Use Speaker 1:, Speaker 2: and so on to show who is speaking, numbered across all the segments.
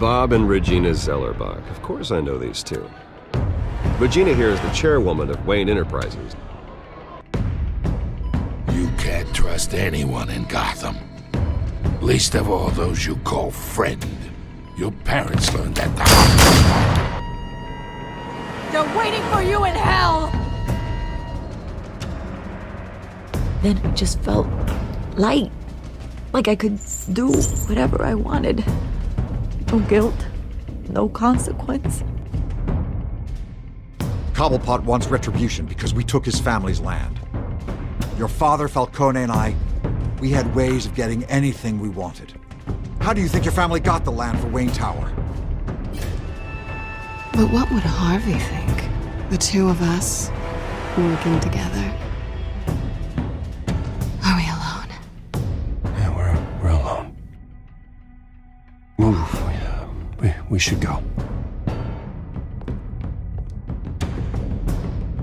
Speaker 1: Bob and Regina Zellerbach. Of course I know these two. Regina here is the chairwoman of Wayne Enterprises.
Speaker 2: You can't trust anyone in Gotham. Least of all those you call friend. Your parents learned that the hard way.
Speaker 3: They're waiting for you in hell! Then it just felt light. Like I could do whatever I wanted. No guilt, no consequence.
Speaker 4: Cobblepot wants retribution because we took his family's land. Your father, Falcone, and I, we had ways of getting anything we wanted. How do you think your family got the land for Wayne Tower?
Speaker 5: But what would Harvey think? The two of us, working together. Are we alone?
Speaker 6: Yeah, we're alone. Move. We should go.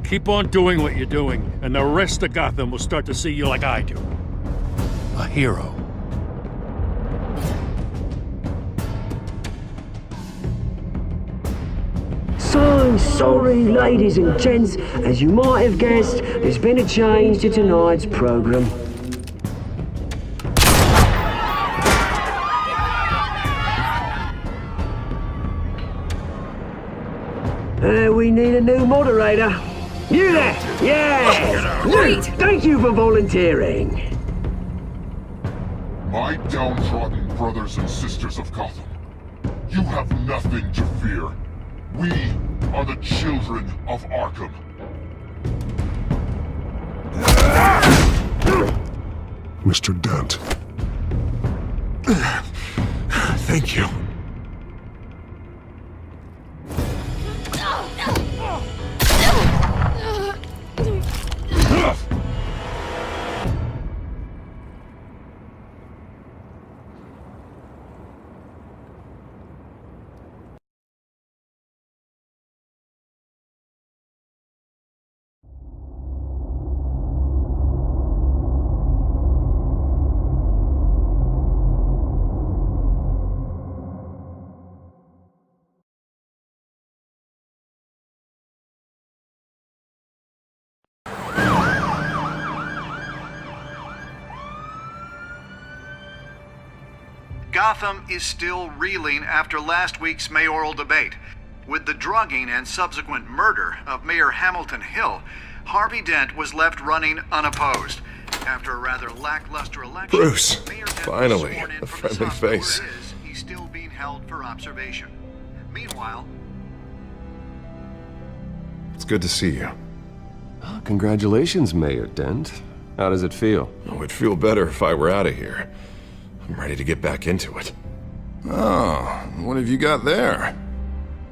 Speaker 7: Keep on doing what you're doing, and the rest of Gotham will start to see you like I do. A hero.
Speaker 8: So sorry, ladies and gents. As you might have guessed, there's been a change to tonight's program. We need a new moderator. You there? Yeah!
Speaker 3: Wait!
Speaker 8: Thank you for volunteering.
Speaker 2: My downtrodden brothers and sisters of Gotham, you have nothing to fear. We are the Children of Arkham.
Speaker 6: Mr. Dent. Thank you.
Speaker 9: Gotham is still reeling after last week's mayoral debate. With the drugging and subsequent murder of Mayor Hamilton Hill, Harvey Dent was left running unopposed. After a rather lackluster election,
Speaker 6: Bruce,
Speaker 9: Mayor Dent
Speaker 6: finally,
Speaker 9: was sworn in
Speaker 6: a
Speaker 9: from the
Speaker 6: friendly
Speaker 9: spot where
Speaker 6: face.
Speaker 9: it is, he's still being held for observation. Meanwhile,
Speaker 6: It's good to see you.
Speaker 1: Oh, congratulations, Mayor Dent. How does it feel?
Speaker 6: Oh, it'd feel better if I were out of here. I'm ready to get back into it. Oh, what have you got there?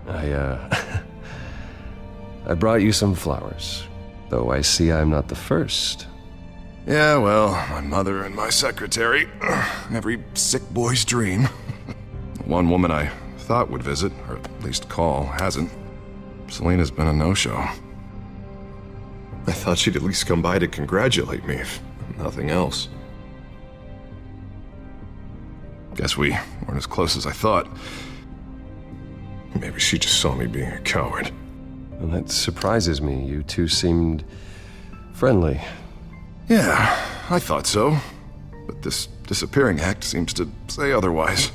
Speaker 1: I brought you some flowers. Though I see I'm not the first.
Speaker 6: Yeah, well, my mother and my secretary. Every sick boy's dream. One woman I thought would visit, or at least call, hasn't. Selena's been a no-show. I thought she'd at least come by to congratulate me, if nothing else. Guess we weren't as close as I thought. Maybe she just saw me being a coward.
Speaker 1: Well, that surprises me. You two seemed friendly.
Speaker 6: Yeah, I thought so. But this disappearing act seems to say otherwise.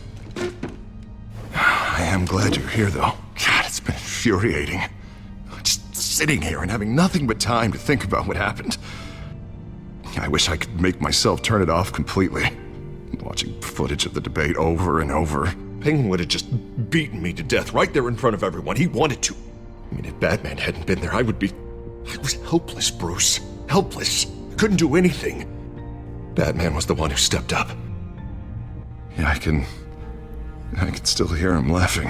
Speaker 6: I am glad you're here, though. God, it's been infuriating. Just sitting here and having nothing but time to think about what happened. I wish I could make myself turn it off completely. Watching footage of the debate over and over. Penguin would have just beaten me to death right there in front of everyone. He wanted to. I mean, if Batman hadn't been there, I was helpless, Bruce. Helpless. Couldn't do anything. Batman was the one who stepped up. Yeah, I can still hear him laughing.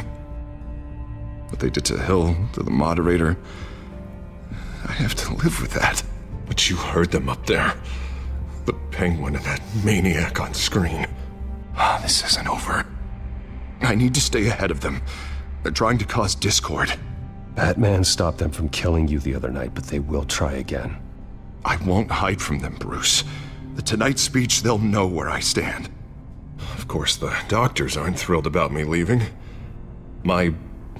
Speaker 6: What they did to Hill, to the moderator, I have to live with that. But you heard them up there. The Penguin and that maniac on screen. This isn't over. I need to stay ahead of them. They're trying to cause discord.
Speaker 1: Batman stopped them from killing you the other night, but they will try again.
Speaker 6: I won't hide from them, Bruce. The Tonight speech, they'll know where I stand. Of course, the doctors aren't thrilled about me leaving. My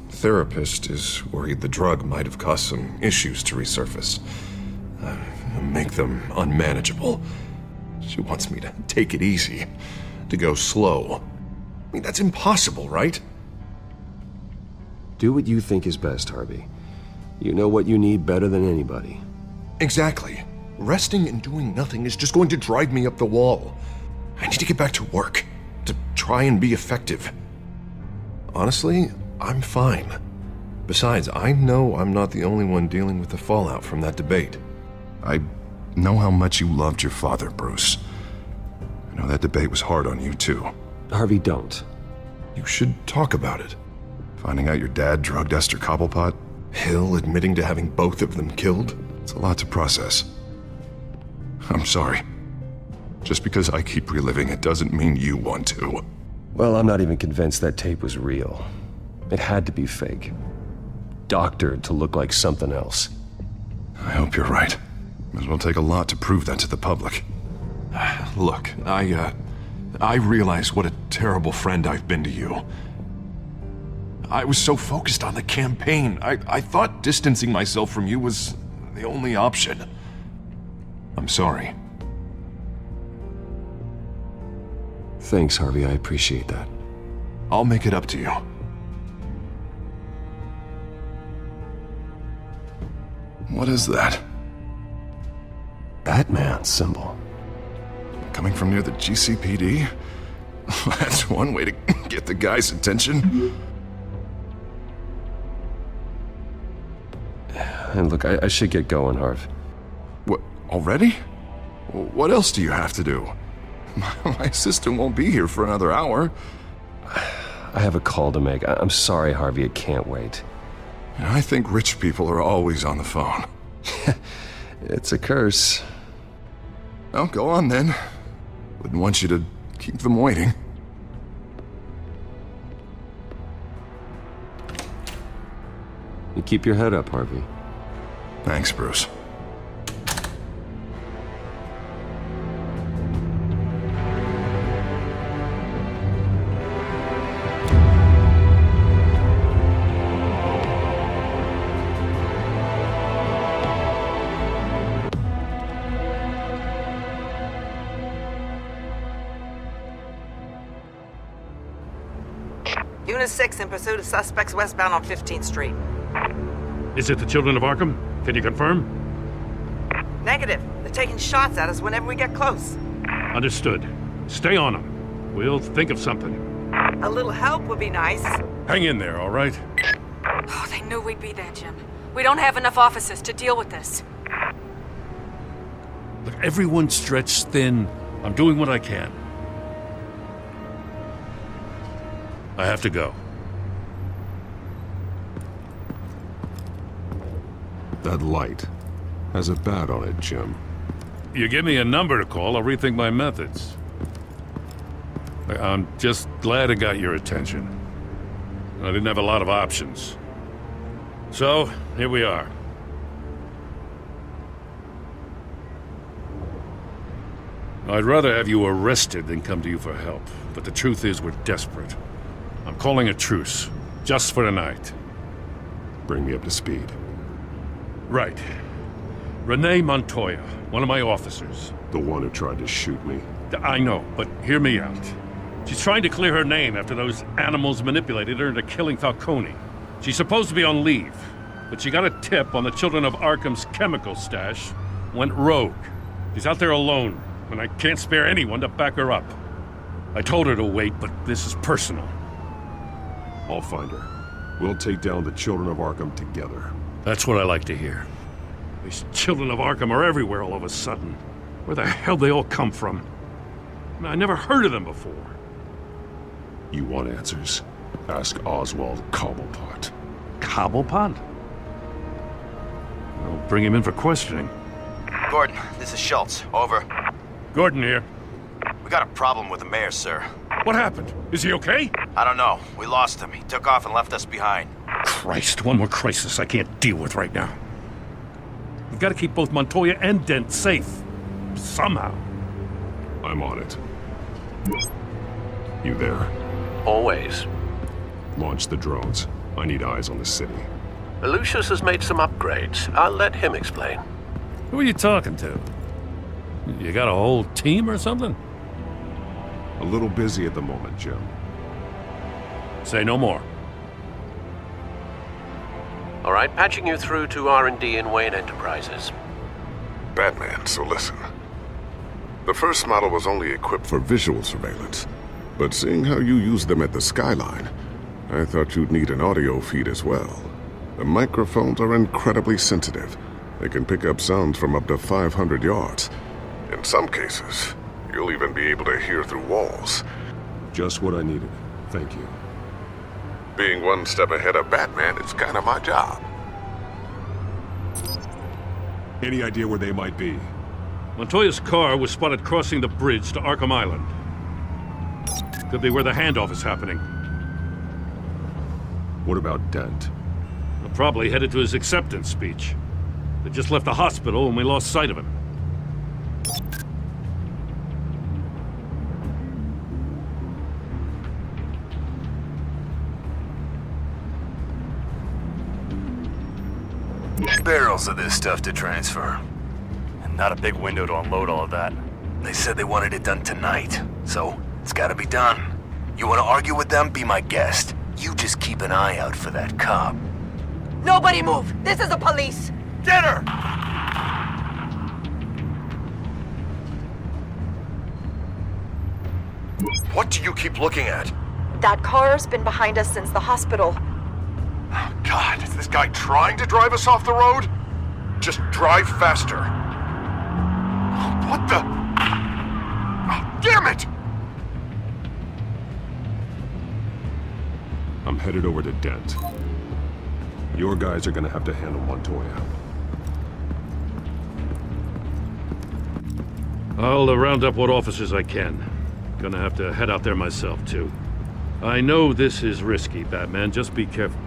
Speaker 6: therapist is worried the drug might have caused some issues to resurface. Make them unmanageable. She wants me to take it easy, to go slow. I mean, that's impossible, right?
Speaker 1: Do what you think is best, Harvey. You know what you need better than anybody.
Speaker 6: Exactly. Resting and doing nothing is just going to drive me up the wall. I need to get back to work, to try and be effective. Honestly, I'm fine. Besides, I know I'm not the only one dealing with the fallout from that debate. I know how much you loved your father, Bruce. I know that debate was hard on you, too.
Speaker 1: Harvey, don't.
Speaker 6: You should talk about it. Finding out your dad drugged Esther Cobblepot, Hill admitting to having both of them killed. It's a lot to process. I'm sorry. Just because I keep reliving it doesn't mean you want to.
Speaker 1: Well, I'm not even convinced that tape was real. It had to be fake. Doctored to look like something else.
Speaker 6: I hope you're right. It will take a lot to prove that to the public. Look, I realize what a terrible friend I've been to you. I was so focused on the campaign. I thought distancing myself from you was the only option. I'm sorry.
Speaker 1: Thanks, Harvey. I appreciate that.
Speaker 6: I'll make it up to you. What is that?
Speaker 1: Batman symbol.
Speaker 6: Coming from near the GCPD? That's one way to get the guy's attention.
Speaker 1: And look, I should get going, Harv.
Speaker 6: What, already? What else do you have to do? My assistant won't be here for another hour.
Speaker 1: I have a call to make. I'm sorry, Harvey, it can't wait.
Speaker 6: I think rich people are always on the phone.
Speaker 1: It's a curse.
Speaker 6: Well, go on then. Wouldn't want you to keep them waiting.
Speaker 1: You keep your head up, Harvey.
Speaker 6: Thanks, Bruce.
Speaker 10: Unit 6 in pursuit of suspects westbound on 15th Street.
Speaker 7: Is it the Children of Arkham? Can you confirm?
Speaker 10: Negative. They're taking shots at us whenever we get close.
Speaker 7: Understood. Stay on them. We'll think of something.
Speaker 10: A little help would be nice.
Speaker 7: Hang in there, all right?
Speaker 11: Oh, they knew we'd be there, Jim. We don't have enough officers to deal with this.
Speaker 7: Look, everyone's stretched thin. I'm doing what I can. I have to go.
Speaker 1: That light has a bat on it, Jim.
Speaker 7: You give me a number to call, I'll rethink my methods. I'm just glad it got your attention. I didn't have a lot of options. So, here we are. I'd rather have you arrested than come to you for help, but the truth is we're desperate. I'm calling a truce, just for tonight.
Speaker 1: Bring me up to speed.
Speaker 7: Right. Renee Montoya, one of my officers.
Speaker 1: The one who tried to shoot me.
Speaker 7: I know, but hear me out. She's trying to clear her name after those animals manipulated her into killing Falcone. She's supposed to be on leave, but she got a tip on the Children of Arkham's chemical stash, went rogue. She's out there alone, and I can't spare anyone to back her up. I told her to wait, but this is personal.
Speaker 1: I'll find her. We'll take down the Children of Arkham together.
Speaker 7: That's what I like to hear. These Children of Arkham are everywhere all of a sudden. Where the hell they all come from? I never heard of them before.
Speaker 1: You want answers? Ask Oswald Cobblepot.
Speaker 7: Cobblepot? I'll bring him in for questioning.
Speaker 12: Gordon, this is Schultz. Over.
Speaker 7: Gordon here.
Speaker 12: We got a problem with the mayor, sir.
Speaker 7: What happened? Is he okay?
Speaker 12: I don't know. We lost him. He took off and left us behind.
Speaker 7: Christ, one more crisis I can't deal with right now. We've got to keep both Montoya and Dent safe. Somehow.
Speaker 1: I'm on it. You there?
Speaker 13: Always.
Speaker 1: Launch the drones. I need eyes on the city.
Speaker 13: Lucius has made some upgrades. I'll let him explain.
Speaker 7: Who are you talking to? You got a whole team or something?
Speaker 1: A little busy at the moment, Jim.
Speaker 7: Say no more.
Speaker 13: All right, patching you through to R&D in Wayne Enterprises.
Speaker 6: Batman, so listen. The first model was only equipped for visual surveillance, but seeing how you use them at the Skyline, I thought you'd need an audio feed as well. The microphones are incredibly sensitive. They can pick up sounds from up to 500 yards. In some cases, you'll even be able to hear through walls.
Speaker 1: Just what I needed. Thank you.
Speaker 6: Being one step ahead of Batman is kind of my job.
Speaker 1: Any idea where they might be?
Speaker 7: Montoya's car was spotted crossing the bridge to Arkham Island. Could be where the handoff is happening.
Speaker 1: What about Dent?
Speaker 7: They're probably headed to his acceptance speech. They just left the hospital and we lost sight of him.
Speaker 12: Barrels of this stuff to transfer. And not a big window to unload all of that. They said they wanted it done tonight, so it's gotta be done. You wanna argue with them? Be my guest. You just keep an eye out for that cop.
Speaker 10: Nobody move! This is the police!
Speaker 12: Get her!
Speaker 6: What do you keep looking at?
Speaker 14: That car's been behind us since the hospital.
Speaker 6: God, is this guy trying to drive us off the road? Just drive faster. What the? Oh, damn it!
Speaker 1: I'm headed over to Dent. Your guys are gonna have to handle Montoya.
Speaker 7: I'll round up what officers I can. Gonna have to head out there myself, too. I know this is risky, Batman. Just be careful.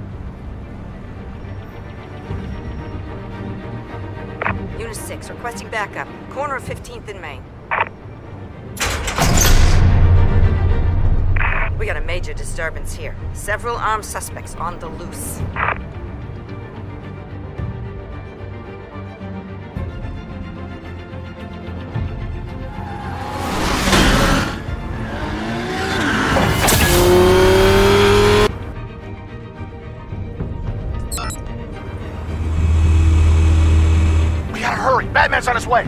Speaker 10: Unit 6, requesting backup. Corner of 15th and Main. We got a major disturbance here. Several armed suspects on the loose.
Speaker 12: Batman's on his way!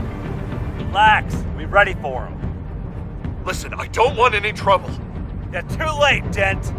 Speaker 15: Relax. We're ready for him.
Speaker 6: Listen, I don't want any trouble.
Speaker 15: You're too late, Dent.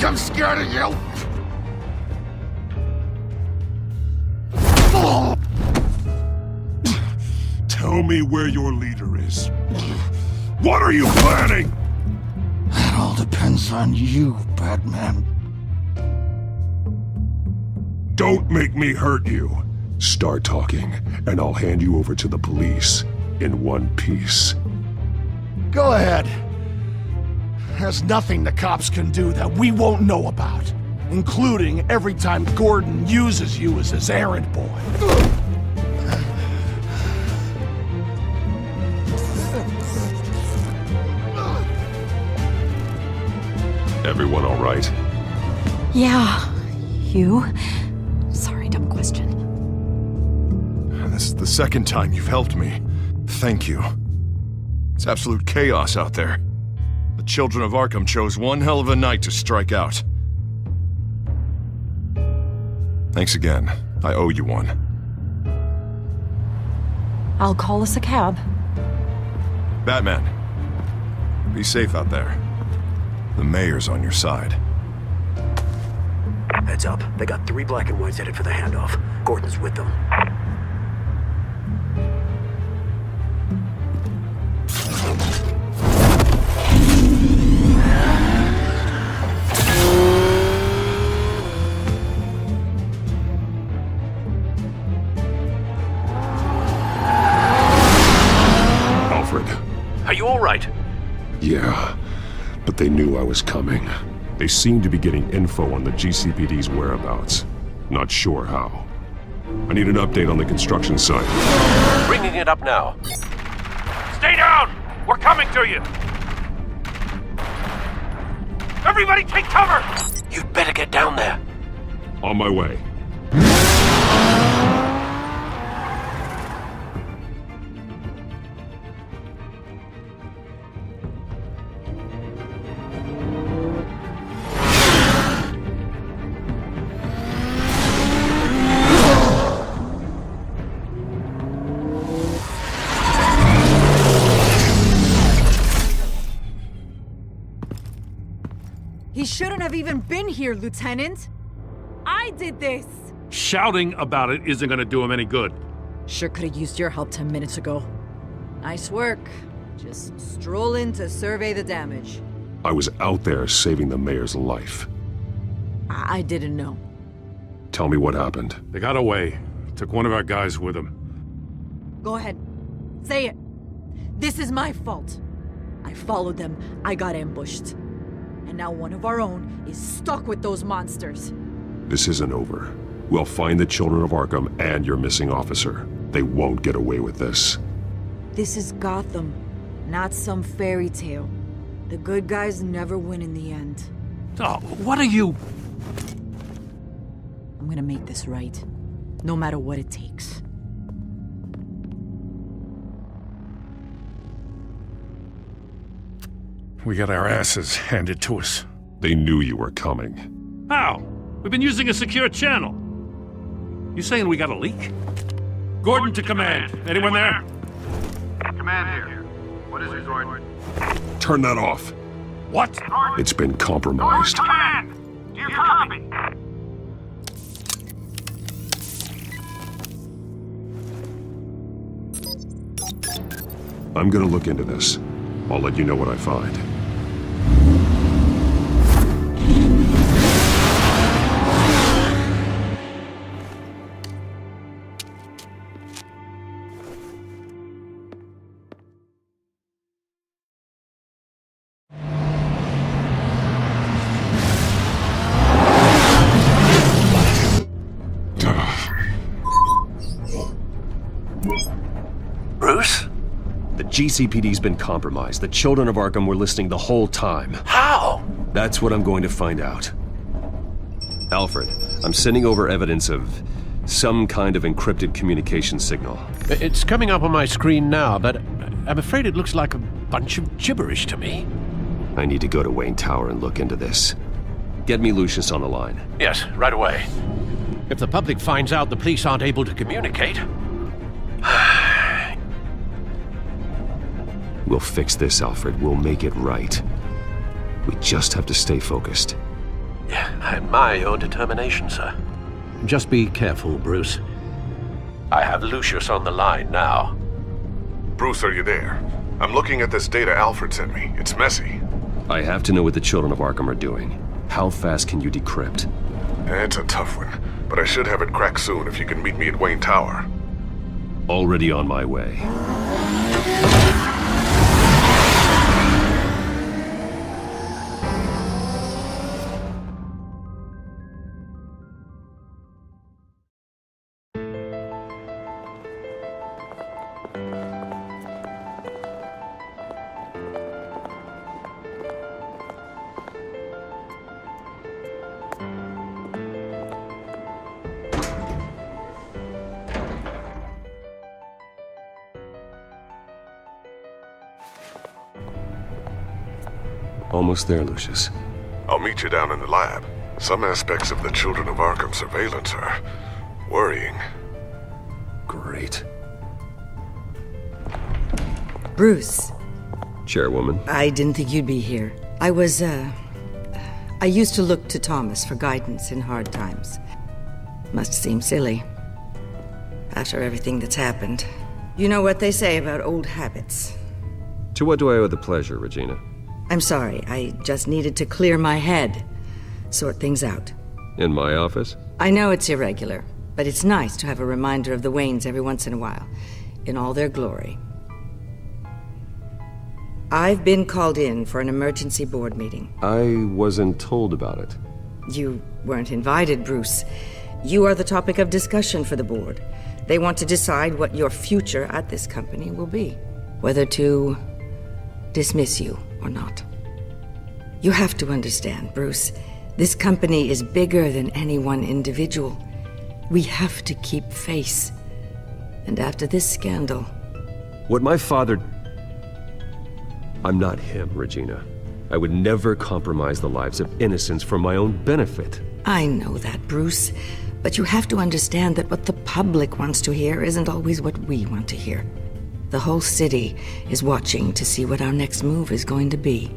Speaker 6: I'm scared of you!
Speaker 1: Tell me where your leader is. What are you planning?
Speaker 2: That all depends on you, Batman.
Speaker 1: Don't make me hurt you. Start talking, and I'll hand you over to the police in one piece.
Speaker 2: Go ahead. There's nothing the cops can do that we won't know about, including every time Gordon uses you as his errand boy.
Speaker 1: Everyone all right?
Speaker 3: Yeah. You? Sorry, dumb question.
Speaker 6: This is the second time you've helped me. Thank you. It's absolute chaos out there. The Children of Arkham chose one hell of a night to strike out. Thanks again. I owe you one.
Speaker 3: I'll call us a cab.
Speaker 6: Batman, be safe out there. The mayor's on your side.
Speaker 8: Heads up. They got 3 black and whites headed for the handoff. Gordon's with them.
Speaker 16: But they knew I was coming. They seemed to be getting info on the GCPD's whereabouts. Not sure how. I need an update on the construction site.
Speaker 13: Bringing it up now.
Speaker 7: Stay down! We're coming to you! Everybody take cover!
Speaker 13: You'd better get down there.
Speaker 16: On my way.
Speaker 17: He shouldn't have even been here, Lieutenant. I did this.
Speaker 7: Shouting about it isn't gonna do him any good.
Speaker 17: Sure could have used your help 10 minutes ago. Nice work. Just stroll in to survey the damage.
Speaker 16: I was out there saving the mayor's life.
Speaker 17: I didn't know.
Speaker 16: Tell me what happened.
Speaker 7: They got away. Took one of our guys with them.
Speaker 17: Go ahead. Say it. This is my fault. I followed them. I got ambushed. And now one of our own is stuck with those monsters.
Speaker 16: This isn't over. We'll find the Children of Arkham and your missing officer. They won't get away with this.
Speaker 17: This is Gotham, not some fairy tale. The good guys never win in the end.
Speaker 7: Oh, what are you?
Speaker 17: I'm gonna make this right, no matter what it takes.
Speaker 7: We got our asses handed to us.
Speaker 16: They knew you were coming.
Speaker 7: How? We've been using a secure channel. You saying we got a leak? Gordon to command. Anyone there?
Speaker 9: Command here. What is it, Gordon?
Speaker 16: Turn that off.
Speaker 7: What?
Speaker 16: It's been compromised.
Speaker 9: Command! Do you copy?
Speaker 16: I'm gonna look into this. I'll let you know what I find.
Speaker 12: Bruce?
Speaker 1: The GCPD's been compromised. The Children of Arkham were listening the whole time.
Speaker 12: How?
Speaker 1: That's what I'm going to find out. Alfred, I'm sending over evidence of some kind of encrypted communication signal.
Speaker 13: It's coming up on my screen now, but I'm afraid it looks like a bunch of gibberish to me.
Speaker 1: I need to go to Wayne Tower and look into this. Get me Lucius on the line.
Speaker 13: Yes, right away. If the public finds out the police aren't able to communicate...
Speaker 1: We'll fix this, Alfred. We'll make it right. We just have to stay focused.
Speaker 13: Yeah, I admire your determination, sir. Just be careful, Bruce. I have Lucius on the line now.
Speaker 6: Bruce, are you there? I'm looking at this data Alfred sent me. It's messy.
Speaker 1: I have to know what the Children of Arkham are doing. How fast can you decrypt?
Speaker 6: It's a tough one, but I should have it cracked soon if you can meet me at Wayne Tower.
Speaker 1: Already on my way. Almost there, Lucius.
Speaker 6: I'll meet you down in the lab. Some aspects of the Children of Arkham surveillance are worrying.
Speaker 1: Great.
Speaker 18: Bruce.
Speaker 1: Chairwoman.
Speaker 18: I didn't think you'd be here. I used to look to Thomas for guidance in hard times. Must seem silly. After everything that's happened. You know what they say about old habits.
Speaker 1: To what do I owe the pleasure, Regina?
Speaker 18: I'm sorry, I just needed to clear my head. Sort things out.
Speaker 1: In my office?
Speaker 18: I know it's irregular, but it's nice to have a reminder of the Waynes every once in a while. In all their glory. I've been called in for an emergency board meeting.
Speaker 1: I wasn't told about it.
Speaker 18: You weren't invited, Bruce. You are the topic of discussion for the board. They want to decide what your future at this company will be. Whether to dismiss you or not. You have to understand, Bruce. This company is bigger than any one individual. We have to keep face. And after this scandal...
Speaker 1: What my father... I'm not him, Regina. I would never compromise the lives of innocents for my own benefit.
Speaker 18: I know that, Bruce. But you have to understand that what the public wants to hear isn't always what we want to hear. The whole city is watching to see what our next move is going to be.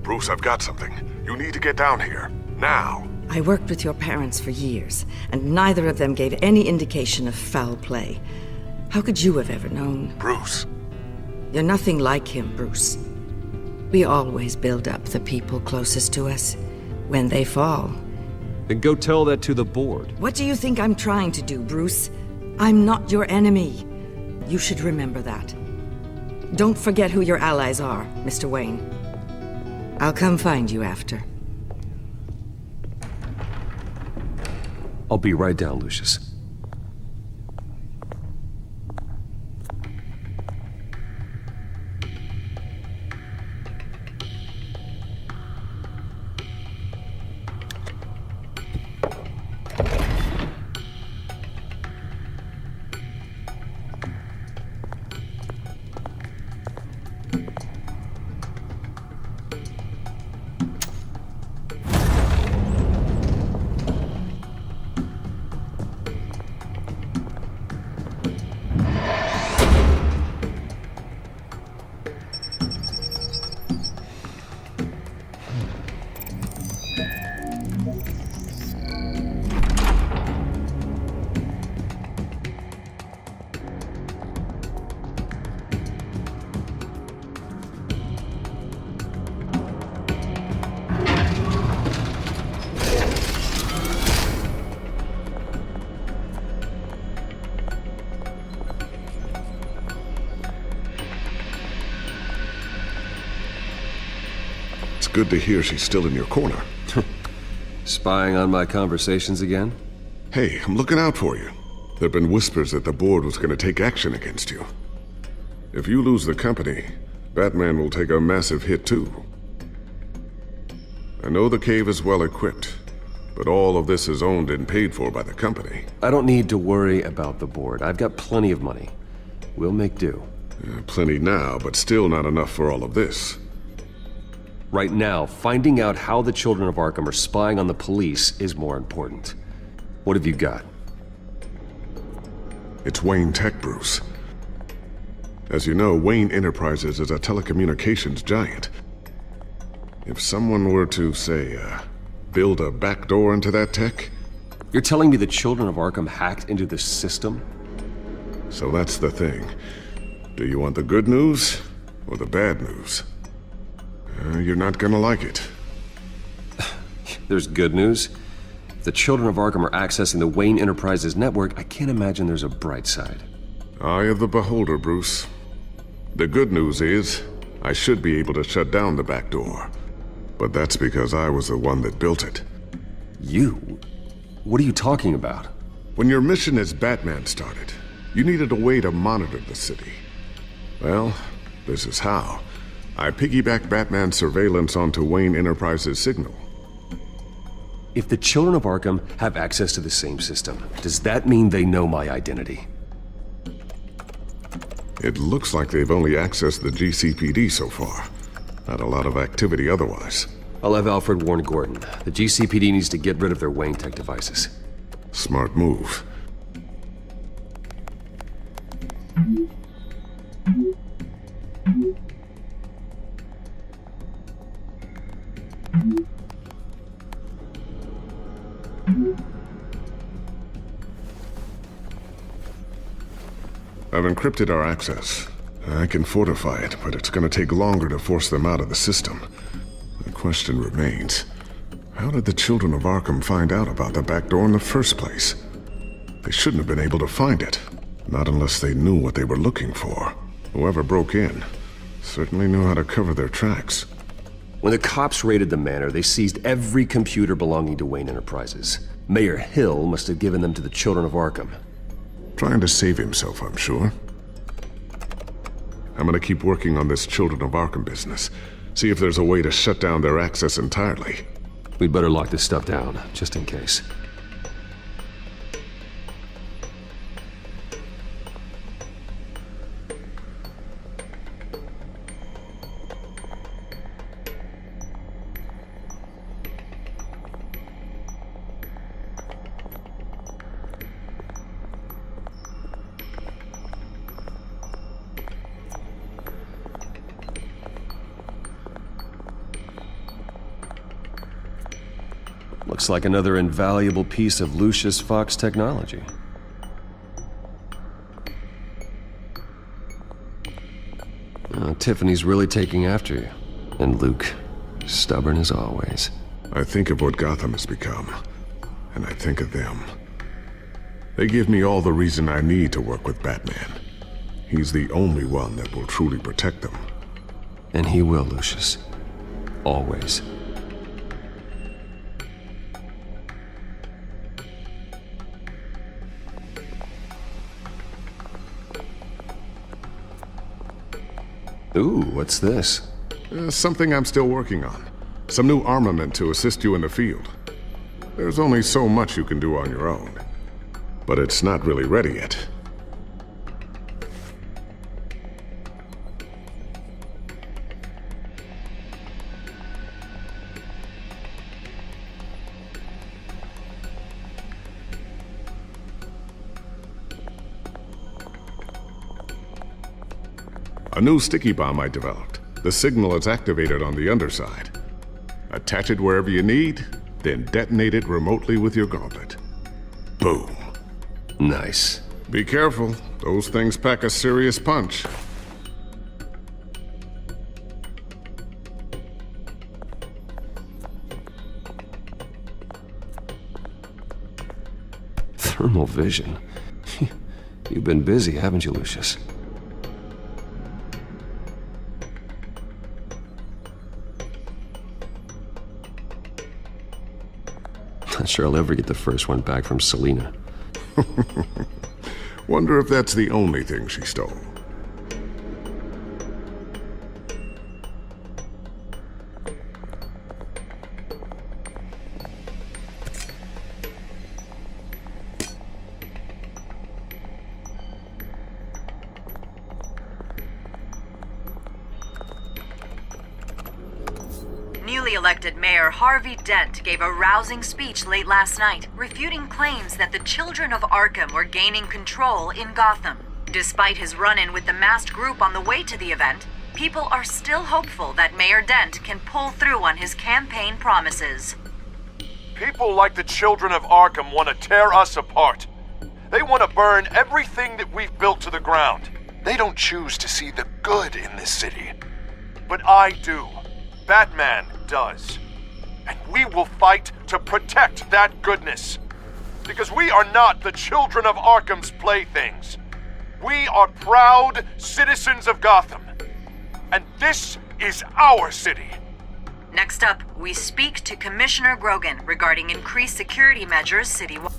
Speaker 6: Bruce, I've got something. You need to get down here. Now.
Speaker 18: I worked with your parents for years, and neither of them gave any indication of foul play. How could you have ever known?
Speaker 6: Bruce.
Speaker 18: You're nothing like him, Bruce. We always build up the people closest to us. When they fall...
Speaker 1: Then go tell that to the board.
Speaker 18: What do you think I'm trying to do, Bruce? I'm not your enemy. You should remember that. Don't forget who your allies are, Mr. Wayne. I'll come find you after.
Speaker 1: I'll be right down, Lucius.
Speaker 6: Good to hear she's still in your corner.
Speaker 1: Spying on my conversations again?
Speaker 6: Hey, I'm looking out for you. There've been whispers that the board was gonna take action against you. If you lose the company, Batman will take a massive hit too. I know the cave is well equipped, but all of this is owned and paid for by the company.
Speaker 1: I don't need to worry about the board. I've got plenty of money. We'll make do.
Speaker 6: Plenty now, but still not enough for all of this.
Speaker 1: Right now, finding out how the Children of Arkham are spying on the police is more important. What have you got?
Speaker 6: It's Wayne Tech, Bruce. As you know, Wayne Enterprises is a telecommunications giant. If someone were to, say, build a backdoor into that tech...
Speaker 1: You're telling me the Children of Arkham hacked into the system?
Speaker 6: So that's the thing. Do you want the good news or the bad news? You're not gonna like it.
Speaker 1: There's good news. If the Children of Arkham are accessing the Wayne Enterprises network, I can't imagine there's a bright side.
Speaker 6: Eye of the beholder, Bruce. The good news is, I should be able to shut down the back door. But that's because I was the one that built it.
Speaker 1: You? What are you talking about?
Speaker 6: When your mission as Batman started, you needed a way to monitor the city. Well, this is how. I piggybacked Batman's surveillance onto Wayne Enterprises' signal.
Speaker 1: If the Children of Arkham have access to the same system, does that mean they know my identity?
Speaker 6: It looks like they've only accessed the GCPD so far. Not a lot of activity otherwise.
Speaker 1: I'll have Alfred warn Gordon. The GCPD needs to get rid of their Wayne Tech devices.
Speaker 6: Smart move. I've encrypted our access. I can fortify it, but it's gonna take longer to force them out of the system. The question remains, how did the Children of Arkham find out about the back door in the first place? They shouldn't have been able to find it. Not unless they knew what they were looking for. Whoever broke in Certainly know how to cover their tracks.
Speaker 1: When the cops raided the manor, they seized every computer belonging to Wayne Enterprises. Mayor Hill must have given them to the Children of Arkham.
Speaker 6: Trying to save himself, I'm sure. I'm gonna keep working on this Children of Arkham business. See if there's a way to shut down their access entirely.
Speaker 1: We'd better lock this stuff down, just in case. Looks like another invaluable piece of Lucius Fox technology. Tiffany's really taking after you. And Luke, stubborn as always.
Speaker 6: I think of what Gotham has become, and I think of them. They give me all the reason I need to work with Batman. He's the only one that will truly protect them.
Speaker 1: And he will, Lucius. Always. Ooh, what's this?
Speaker 6: Something I'm still working on. Some new armament to assist you in the field. There's only so much you can do on your own. But it's not really ready yet. A new sticky bomb I developed. The signal is activated on the underside. Attach it wherever you need, then detonate it remotely with your gauntlet. Boom.
Speaker 1: Nice.
Speaker 6: Be careful. Those things pack a serious punch.
Speaker 1: Thermal vision. You've been busy, haven't you, Lucius? Not sure I'll ever get the first one back from Selina.
Speaker 6: Wonder if that's the only thing she stole.
Speaker 19: Newly elected Mayor Harvey Dent gave a rousing speech late last night, refuting claims that the Children of Arkham were gaining control in Gotham. Despite his run-in with the masked group on the way to the event, people are still hopeful that Mayor Dent can pull through on his campaign promises.
Speaker 20: People like the Children of Arkham want to tear us apart. They want to burn everything that we've built to the ground. They don't choose to see the good in this city. But I do. Batman does. And we will fight to protect that goodness. Because we are not the Children of Arkham's playthings. We are proud citizens of Gotham. And this is our city.
Speaker 19: Next up, we speak to Commissioner Grogan regarding increased security measures citywide.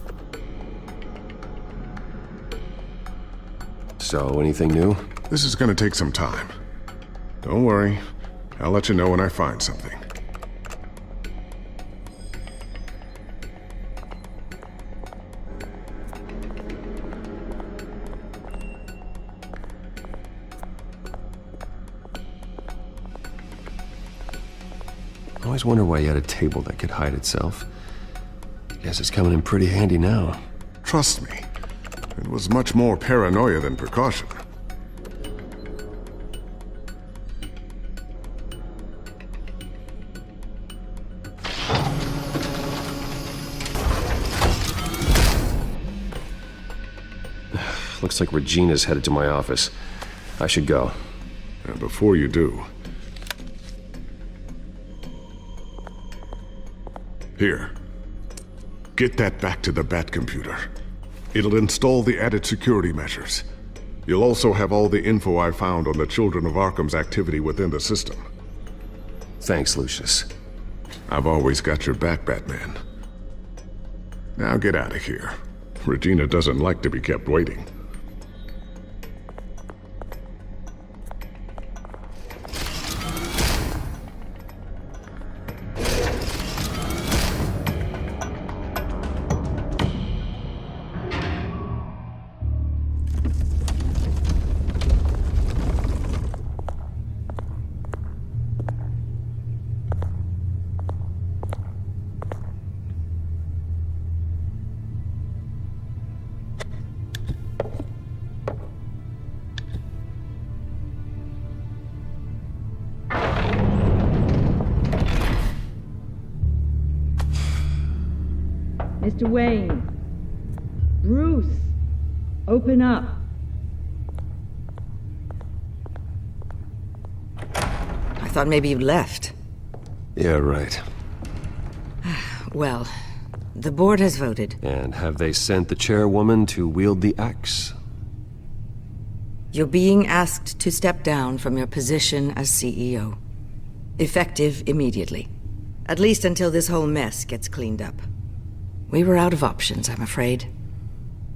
Speaker 1: So, anything new?
Speaker 6: This is gonna take some time. Don't worry. I'll let you know when I find something.
Speaker 1: I always wonder why you had a table that could hide itself. Guess it's coming in pretty handy now.
Speaker 6: Trust me, it was much more paranoia than precaution.
Speaker 1: Looks like Regina's headed to my office. I should go.
Speaker 6: And before you do... Here. Get that back to the Bat computer. It'll install the added security measures. You'll also have all the info I found on the Children of Arkham's activity within the system.
Speaker 1: Thanks, Lucius.
Speaker 6: I've always got your back, Batman. Now get out of here. Regina doesn't like to be kept waiting.
Speaker 18: Mr. Wayne. Bruce. Open up. I thought maybe you left.
Speaker 1: Yeah, right.
Speaker 18: Well, the board has voted.
Speaker 1: And have they sent the chairwoman to wield the axe?
Speaker 18: You're being asked to step down from your position as CEO. Effective immediately. At least until this whole mess gets cleaned up. We were out of options, I'm afraid.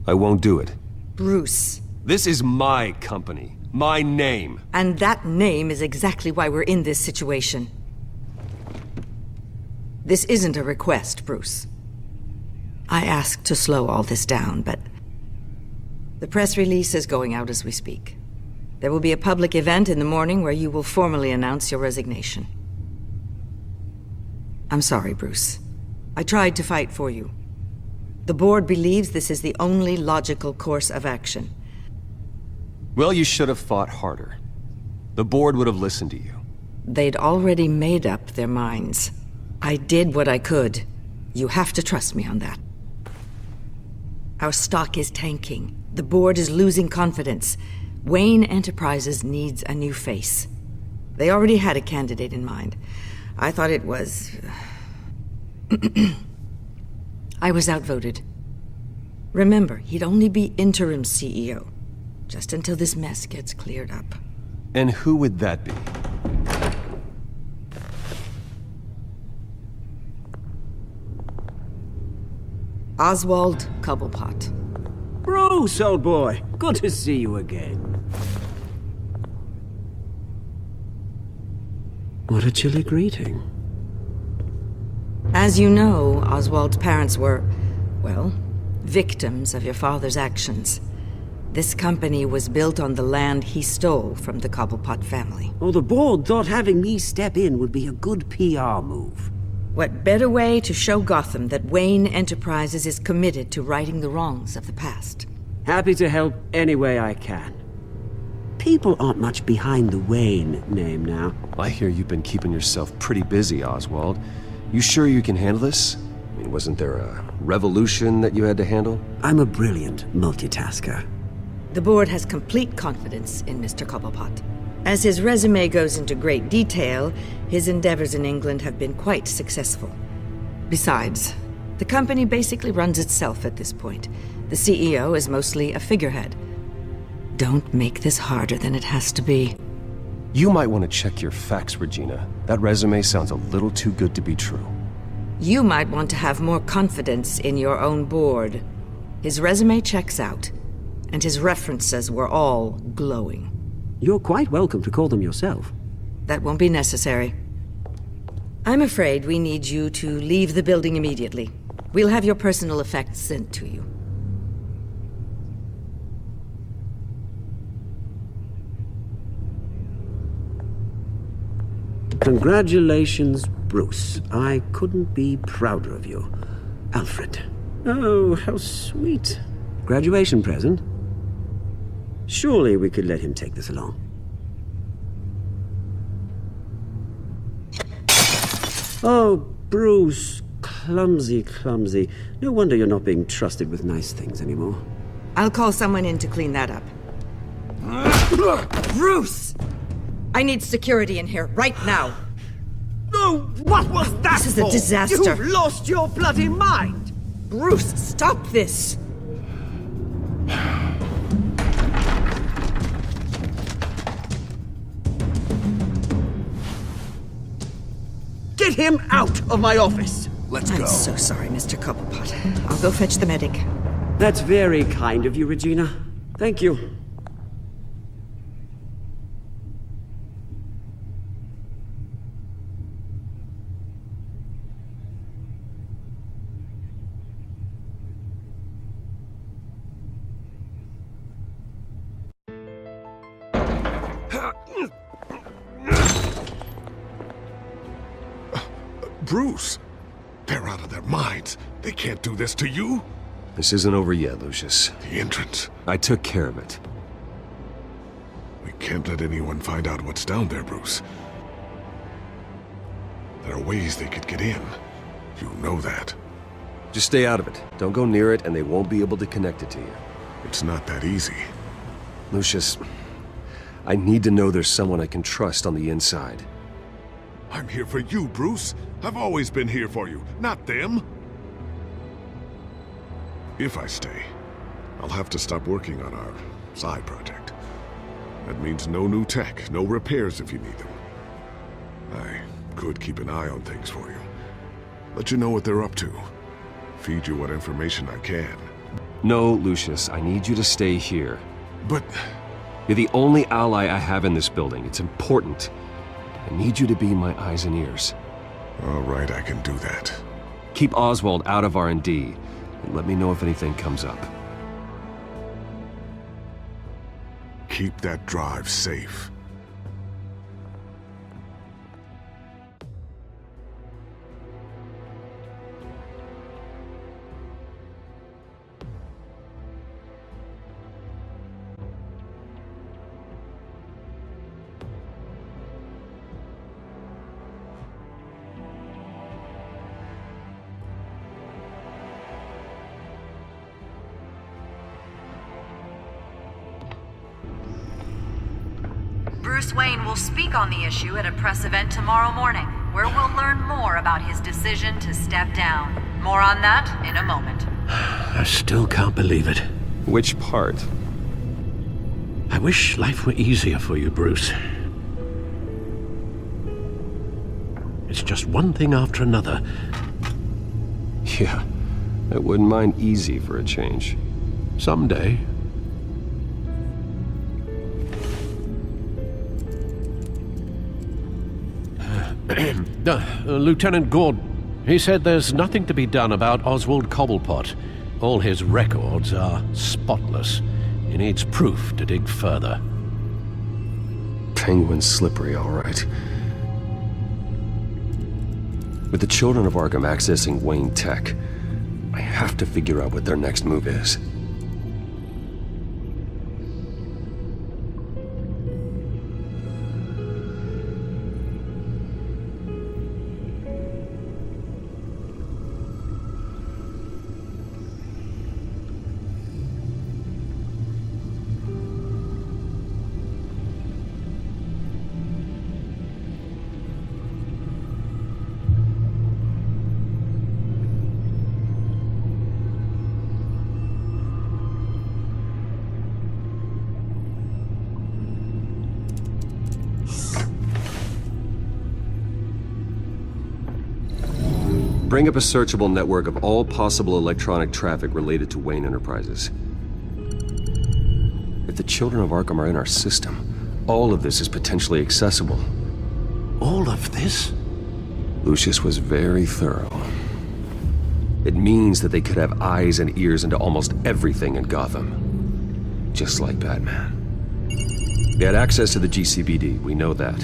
Speaker 1: I won't do it.
Speaker 18: Bruce.
Speaker 1: This is my company. My name.
Speaker 18: And that name is exactly why we're in this situation. This isn't a request, Bruce. I asked to slow all this down, but the press release is going out as we speak. There will be a public event in the morning where you will formally announce your resignation. I'm sorry, Bruce. I tried to fight for you. The board believes this is the only logical course of action.
Speaker 1: Well, you should have fought harder. The board would have listened to you.
Speaker 18: They'd already made up their minds. I did what I could. You have to trust me on that. Our stock is tanking. The board is losing confidence. Wayne Enterprises needs a new face. They already had a candidate in mind. I thought it was... I was outvoted. Remember, he'd only be interim CEO, just until this mess gets cleared up.
Speaker 1: And who would that be?
Speaker 18: Oswald Cobblepot.
Speaker 8: Bruce, old boy. Good to see you again. What a chilly greeting.
Speaker 18: As you know, Oswald's parents were, well, victims of your father's actions. This company was built on the land he stole from the Cobblepot family.
Speaker 8: Oh, the board thought having me step in would be a good PR move.
Speaker 18: What better way to show Gotham that Wayne Enterprises is committed to righting the wrongs of the past?
Speaker 8: Happy to help any way I can. People aren't much behind the Wayne name now.
Speaker 1: I hear you've been keeping yourself pretty busy, Oswald. You sure you can handle this? I mean, wasn't there a revolution that you had to handle?
Speaker 8: I'm a brilliant multitasker.
Speaker 18: The board has complete confidence in Mr. Cobblepot. As his resume goes into great detail, his endeavors in England have been quite successful. Besides, the company basically runs itself at this point. The CEO is mostly a figurehead. Don't make this harder than it has to be.
Speaker 1: You might want to check your facts, Regina. That resume sounds a little too good to be true.
Speaker 18: You might want to have more confidence in your own board. His resume checks out, and his references were all glowing.
Speaker 8: You're quite welcome to call them yourself.
Speaker 18: That won't be necessary. I'm afraid we need you to leave the building immediately. We'll have your personal effects sent to you.
Speaker 8: Congratulations, Bruce. I couldn't be prouder of you. Alfred. Oh, how sweet. Graduation present? Surely we could let him take this along. Oh, Bruce. Clumsy, clumsy. No wonder you're not being trusted with nice things anymore.
Speaker 18: I'll call someone in to clean that up. Bruce! I need security in here, right now.
Speaker 8: No, what was that
Speaker 18: This is a disaster.
Speaker 8: You've lost your bloody mind!
Speaker 18: Bruce, stop this!
Speaker 8: him out of my office!
Speaker 6: Let's
Speaker 18: I'm so sorry, Mr. Cobblepot. I'll go fetch the medic.
Speaker 8: That's very kind of you, Regina. Thank you.
Speaker 6: Bruce! They're out of their minds. They can't do this to you.
Speaker 1: This isn't over yet, Lucius.
Speaker 6: The entrance.
Speaker 1: I took care of it.
Speaker 6: We can't let anyone find out what's down there, Bruce. There are ways they could get in. You know that.
Speaker 1: Just stay out of it. Don't go near it, and they won't be able to connect it to you.
Speaker 6: It's not that easy.
Speaker 1: Lucius, I need to know there's someone I can trust on the inside.
Speaker 6: I'm here for you, Bruce. I've always been here for you, not them. If I stay, I'll have to stop working on our side project. That means no new tech, no repairs if you need them. I could keep an eye on things for you. Let you know what they're up to. Feed you what information I can.
Speaker 1: No, Lucius, I need you to stay here.
Speaker 6: But...
Speaker 1: You're the only ally I have in this building. It's important. I need you to be my eyes and ears.
Speaker 6: All right, I can do that.
Speaker 1: Keep Oswald out of R&D, and let me know if anything comes up.
Speaker 6: Keep that drive safe.
Speaker 19: Bruce Wayne will speak on the issue at a press event tomorrow morning, where we'll learn more about his decision to step down. More on that in a moment.
Speaker 13: I still can't believe it.
Speaker 1: Which part?
Speaker 13: I wish life were easier for you, Bruce. It's just one thing after another.
Speaker 1: Yeah, I wouldn't mind easy for a change.
Speaker 13: Someday. Lieutenant Gordon, he said there's nothing to be done about Oswald Cobblepot. All his records are spotless. He needs proof to dig further.
Speaker 1: Penguin's slippery, all right. With the Children of Arkham accessing Wayne Tech, I have to figure out what their next move is. Bring up a searchable network of all possible electronic traffic related to Wayne Enterprises. If the Children of Arkham are in our system, all of this is potentially accessible.
Speaker 13: All of this?
Speaker 1: Lucius was very thorough. It means that they could have eyes and ears into almost everything in Gotham. Just like Batman. They had access to the GCPD, we know that.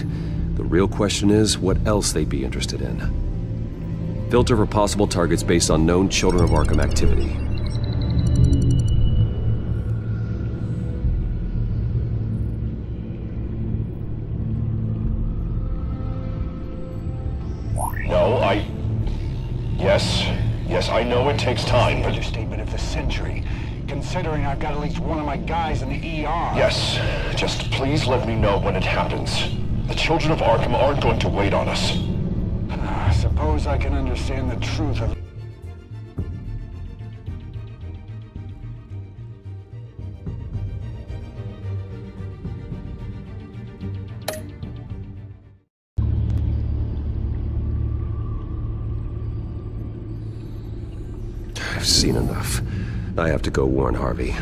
Speaker 1: The real question is what else they'd be interested in. Filter for possible targets based on known Children of Arkham activity.
Speaker 21: No, Yes, I know it takes time, but...
Speaker 22: Understatement of the century, considering I've got at least one of my guys in the ER.
Speaker 21: Yes, just please let me know when it happens. The Children of Arkham aren't going to wait on us.
Speaker 22: I suppose I can understand the truth of...
Speaker 1: I've seen enough. I have to go warn Harvey.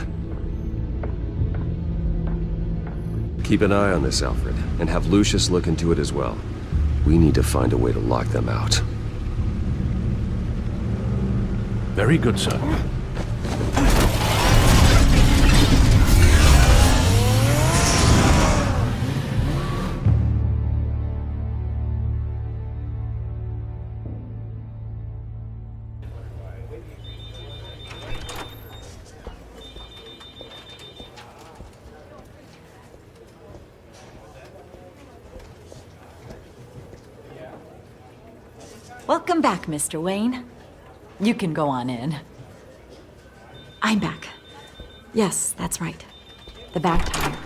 Speaker 1: Keep an eye on this, Alfred, and have Lucius look into it as well. We need to find a way to lock them out.
Speaker 13: Very good, sir.
Speaker 17: Welcome back, Mr. Wayne. You can go on in.
Speaker 3: I'm back. Yes, that's right. The back tire.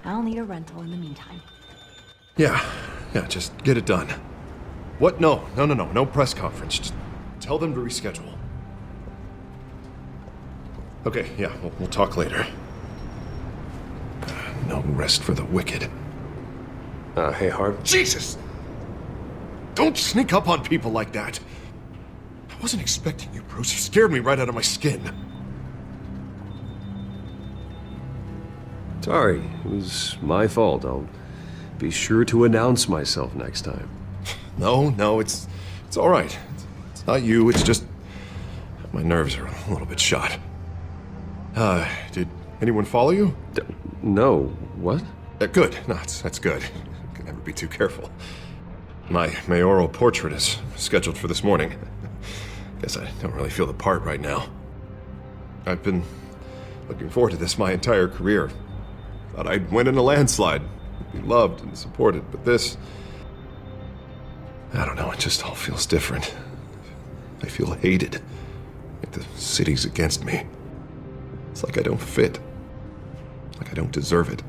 Speaker 3: I'll need a rental in the meantime.
Speaker 6: Yeah, just get it done. What? No press conference. Just tell them to reschedule. Okay, yeah, we'll talk later. No rest for the wicked.
Speaker 1: Hey, Harv.
Speaker 6: Jesus! Don't sneak up on people like that. I wasn't expecting you, Bruce. You scared me right out of my skin.
Speaker 1: Sorry, it was my fault. I'll be sure to announce myself next time.
Speaker 6: No, it's all right. It's not you, it's just my nerves are a little bit shot. Did anyone follow you?
Speaker 1: No. What?
Speaker 6: Good. No, that's good. Can never be too careful. My mayoral portrait is scheduled for this morning. Guess I don't really feel the part right now. I've been looking forward to this my entire career. Thought I'd win in a landslide, be loved and supported, but this... I don't know, it just all feels different. I feel hated. Like the city's against me. It's like I don't fit. Like I don't deserve it.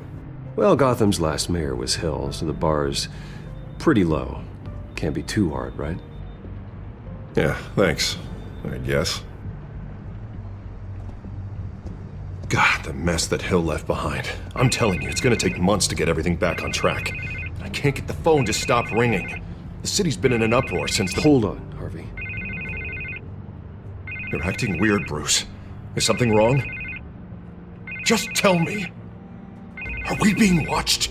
Speaker 1: Well, Gotham's last mayor was Hill, so the bar's pretty low. Can't be too hard, right?
Speaker 6: Yeah, thanks, I guess. God, the mess that Hill left behind. I'm telling you, it's gonna take months to get everything back on track. I can't get the phone to stop ringing. The city's been in an uproar since the—
Speaker 1: Hold on, Harvey.
Speaker 6: You're acting weird, Bruce. Is something wrong? Just tell me. Are we being watched?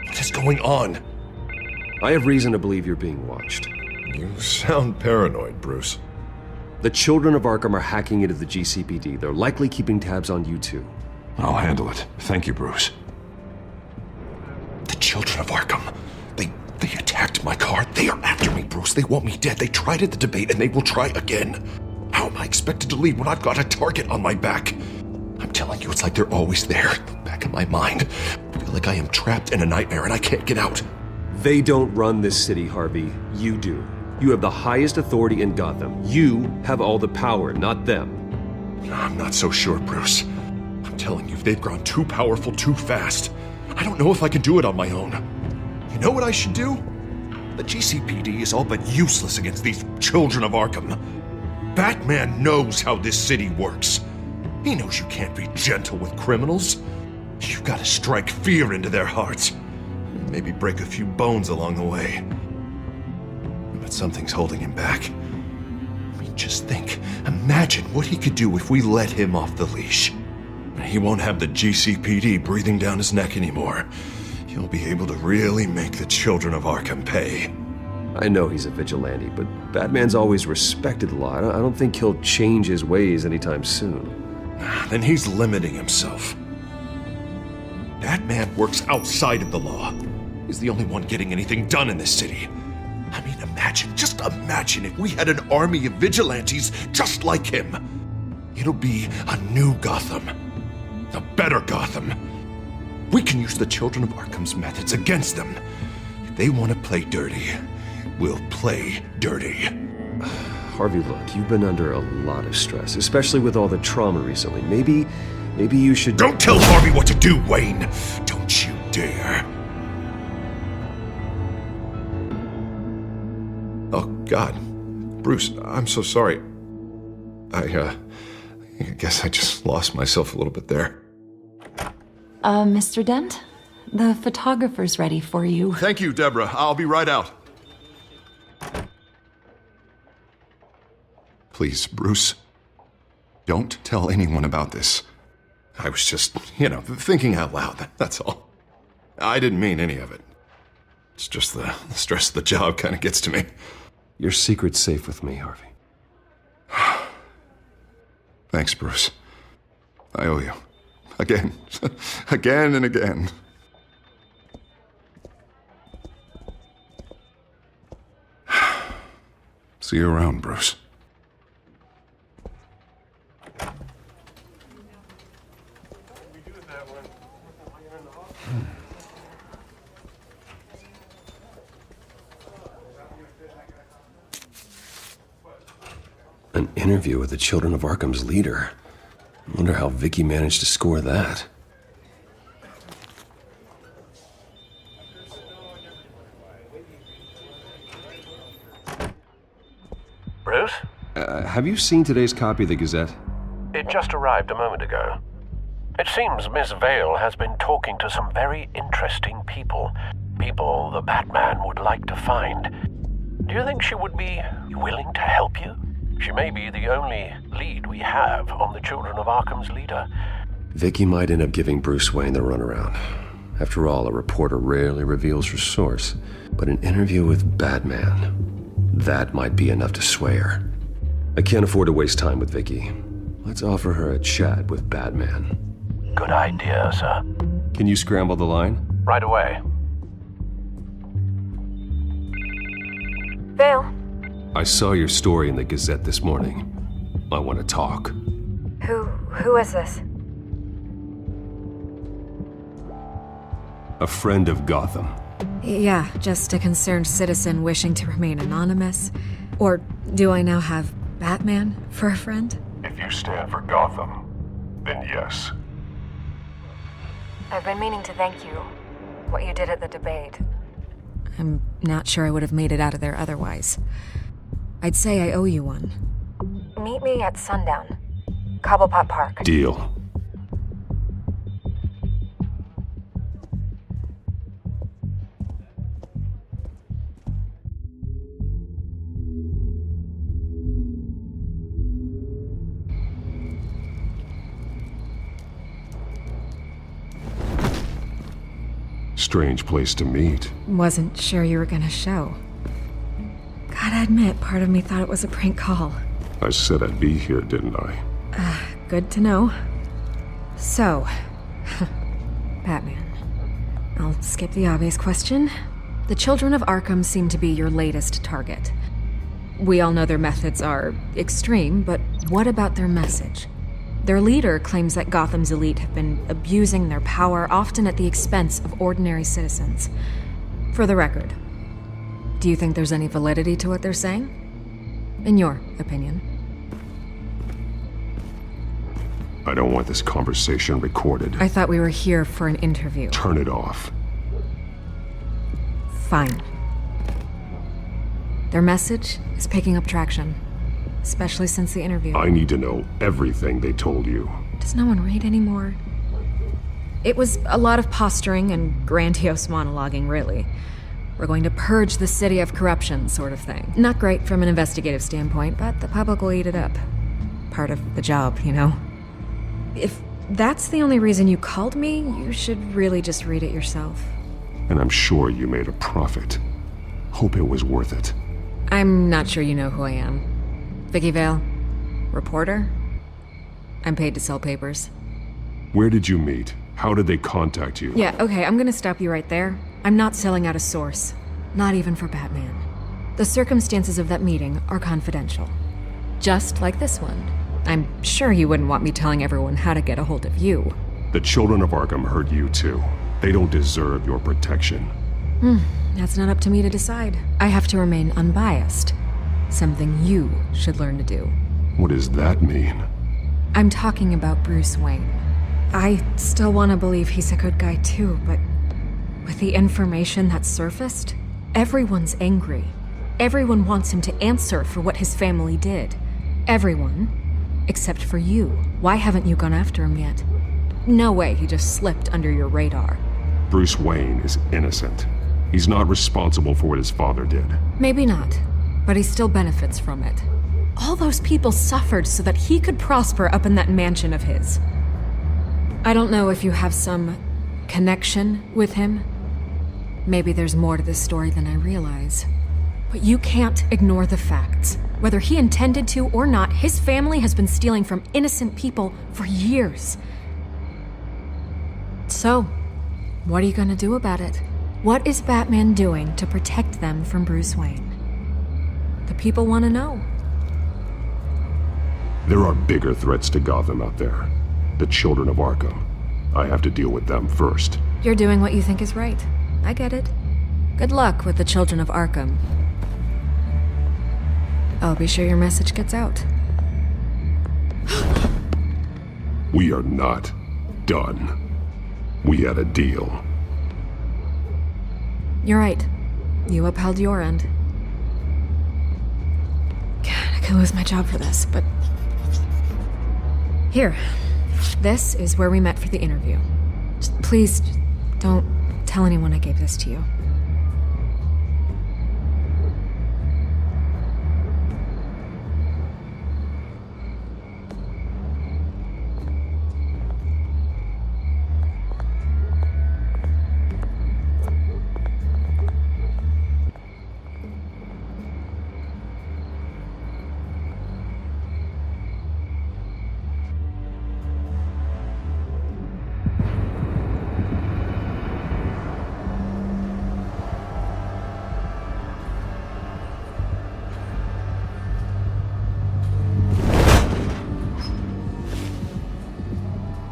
Speaker 6: What is going on?
Speaker 1: I have reason to believe you're being watched.
Speaker 6: You sound paranoid, Bruce.
Speaker 1: The Children of Arkham are hacking into the GCPD. They're likely keeping tabs on you too.
Speaker 6: I'll handle it. Thank you, Bruce. The Children of Arkham. They attacked my car. They are after me, Bruce. They want me dead. They tried at the debate and they will try again. How am I expected to leave when I've got a target on my back? I'm telling you, it's like they're always there, back in my mind. I feel like I am trapped in a nightmare and I can't get out.
Speaker 1: They don't run this city, Harvey. You do. You have the highest authority in Gotham. You have all the power, not them.
Speaker 6: I'm not so sure, Bruce. I'm telling you, they've grown too powerful too fast. I don't know if I can do it on my own. You know what I should do? The GCPD is all but useless against these Children of Arkham. Batman knows how this city works. He knows you can't be gentle with criminals. You've got to strike fear into their hearts. Maybe break a few bones along the way. But something's holding him back. I mean, just think. Imagine what he could do if we let him off the leash. He won't have the GCPD breathing down his neck anymore. He'll be able to really make the Children of Arkham pay.
Speaker 1: I know he's a vigilante, but Batman's always respected the law. I don't think he'll change his ways anytime soon.
Speaker 6: Then he's limiting himself. Batman works outside of the law. He's the only one getting anything done in this city. I mean, just imagine if we had an army of vigilantes just like him. It'll be a new Gotham. A better Gotham. We can use the Children of Arkham's methods against them. If they want to play dirty, we'll play dirty.
Speaker 1: Harvey, look, you've been under a lot of stress, especially with all the trauma recently. Maybe you should—
Speaker 6: Don't tell Harvey what to do, Wayne! Don't you dare! Oh, God. Bruce, I'm so sorry. I guess I just lost myself a little bit there.
Speaker 3: Mr. Dent? The photographer's ready for you.
Speaker 6: Thank you, Deborah. I'll be right out. Please, Bruce. don't tell anyone about this. I was just, thinking out loud, that's all. I didn't mean any of it. It's just the stress of the job kind of gets to me.
Speaker 1: Your secret's safe with me, Harvey.
Speaker 6: Thanks, Bruce. I owe you. Again. Again and again. See you around, Bruce.
Speaker 1: An interview with the Children of Arkham's leader. I wonder how Vicky managed to score that.
Speaker 13: Bruce?
Speaker 1: Have you seen today's copy of the Gazette?
Speaker 13: It just arrived a moment ago. It seems Miss Vale has been talking to some very interesting people. People the Batman would like to find. Do you think she would be willing to help you? She may be the only lead we have on the Children of Arkham's leader.
Speaker 1: Vicky might end up giving Bruce Wayne the runaround. After all, a reporter rarely reveals her source. But an interview with Batman, that might be enough to sway her. I can't afford to waste time with Vicky. Let's offer her a chat with Batman.
Speaker 13: Good idea, sir.
Speaker 1: Can you scramble the line?
Speaker 13: Right away.
Speaker 11: Vale?
Speaker 1: I saw your story in the Gazette this morning. I want to talk.
Speaker 11: Who is this?
Speaker 1: A friend of Gotham.
Speaker 4: Yeah, just a concerned citizen wishing to remain anonymous. Or do I now have Batman for a friend?
Speaker 16: If you stand for Gotham, then yes.
Speaker 11: I've been meaning to thank you. What you did at the debate.
Speaker 4: I'm not sure I would have made it out of there otherwise. I'd say I owe you one.
Speaker 11: Meet me at sundown. Cobblepot Park.
Speaker 1: Deal.
Speaker 16: Strange place to meet.
Speaker 4: Wasn't sure you were gonna show. Gotta admit, part of me thought it was a prank call.
Speaker 16: I said I'd be here, didn't I?
Speaker 4: Good to know. So, Batman. I'll skip the obvious question. The Children of Arkham seem to be your latest target. We all know their methods are extreme, but what about their message? Their leader claims that Gotham's elite have been abusing their power, often at the expense of ordinary citizens. For the record, do you think there's any validity to what they're saying? In your opinion?
Speaker 16: I don't want this conversation recorded.
Speaker 4: I thought we were here for an interview.
Speaker 16: Turn it off.
Speaker 4: Fine. Their message is picking up traction, especially since the interview.
Speaker 16: I need to know everything they told you.
Speaker 4: Does no one read anymore? It was a lot of posturing and grandiose monologuing, really. We're going to purge the city of corruption, sort of thing. Not great from an investigative standpoint, but the public will eat it up. Part of the job, you know? If that's the only reason you called me, you should really just read it yourself.
Speaker 16: And I'm sure you made a profit. Hope it was worth it.
Speaker 4: I'm not sure you know who I am. Vicky Vale. Reporter. I'm paid to sell papers.
Speaker 16: Where did you meet? How did they contact you?
Speaker 4: Yeah, okay, I'm gonna stop you right there. I'm not selling out a source. Not even for Batman. The circumstances of that meeting are confidential. Just like this one. I'm sure you wouldn't want me telling everyone how to get a hold of you.
Speaker 16: The Children of Arkham heard you too. They don't deserve your protection.
Speaker 4: That's not up to me to decide. I have to remain unbiased. Something you should learn to do.
Speaker 16: What does that mean?
Speaker 4: I'm talking about Bruce Wayne. I still want to believe he's a good guy too, but with the information that surfaced, everyone's angry. Everyone wants him to answer for what his family did. Everyone, except for you. Why haven't you gone after him yet? No way he just slipped under your radar.
Speaker 16: Bruce Wayne is innocent. He's not responsible for what his father did.
Speaker 4: Maybe not, but he still benefits from it. All those people suffered so that he could prosper up in that mansion of his. I don't know if you have some connection with him. Maybe there's more to this story than I realize. But you can't ignore the facts. Whether he intended to or not, his family has been stealing from innocent people for years. So, what are you gonna do about it? What is Batman doing to protect them from Bruce Wayne? The people want to know.
Speaker 16: There are bigger threats to Gotham out there. The Children of Arkham. I have to deal with them first.
Speaker 4: You're doing what you think is right. I get it. Good luck with the Children of Arkham. I'll be sure your message gets out.
Speaker 16: We are not done. We had a deal.
Speaker 4: You're right. You upheld your end. God, I could lose my job for this, but... Here. This is where we met for the interview. Please, don't tell anyone I gave this to you.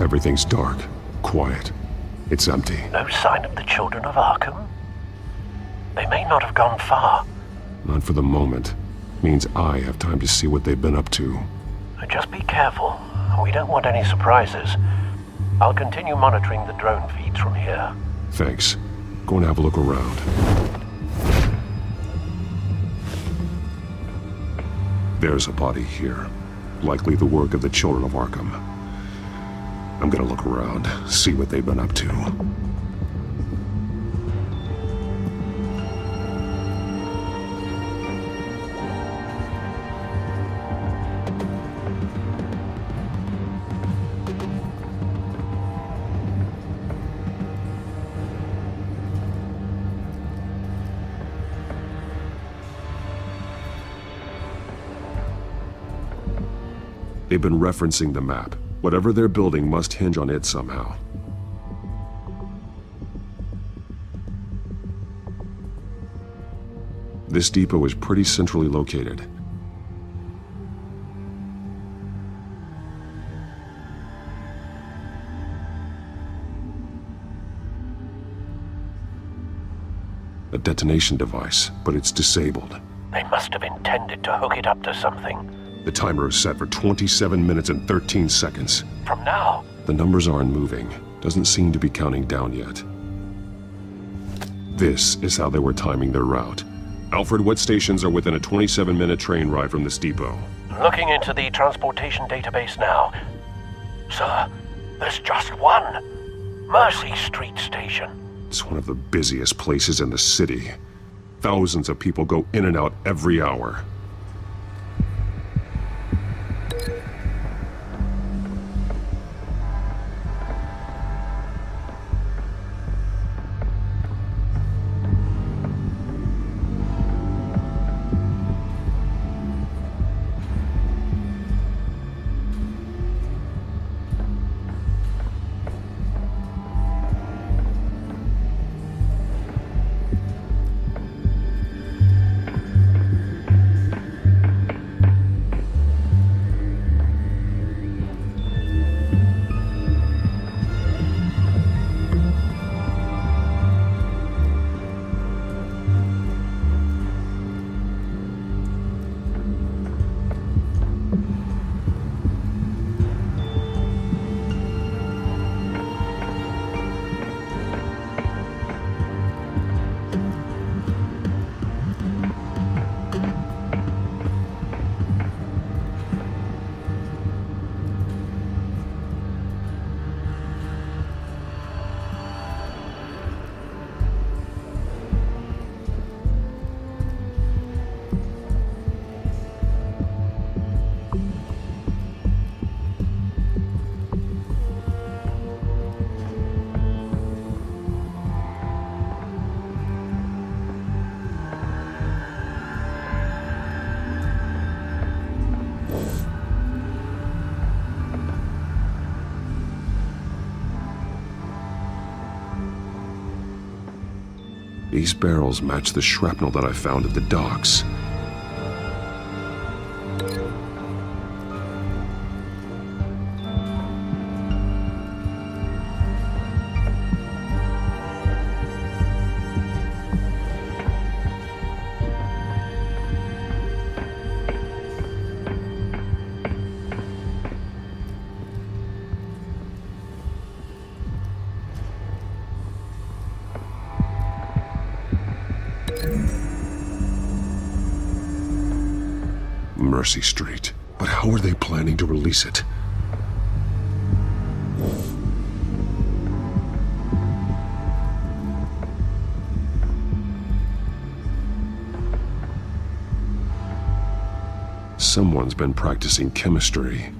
Speaker 16: Everything's dark, quiet. It's empty.
Speaker 13: No sign of the Children of Arkham? They may not have gone far.
Speaker 16: Not for the moment. Means I have time to see what they've been up to.
Speaker 13: Just be careful. We don't want any surprises. I'll continue monitoring the drone feeds from here.
Speaker 16: Thanks. Go and have a look around. There's a body here. Likely the work of the Children of Arkham. I'm gonna look around, see what they've been up to. They've been referencing the map. Whatever they're building must hinge on it somehow. This depot is pretty centrally located. A detonation device, but it's disabled.
Speaker 13: They must have intended to hook it up to something.
Speaker 16: The timer is set for 27 minutes and 13 seconds.
Speaker 13: From now?
Speaker 16: The numbers aren't moving. Doesn't seem to be counting down yet. This is how they were timing their route. Alfred, what stations are within a 27-minute train ride from this depot?
Speaker 13: Looking into the transportation database now. Sir, there's just one. Mercy Street Station.
Speaker 16: It's one of the busiest places in the city. Thousands of people go in and out every hour. These barrels match the shrapnel that I found at the docks. Mercy Street. But how are they planning to release it? Someone's been practicing chemistry.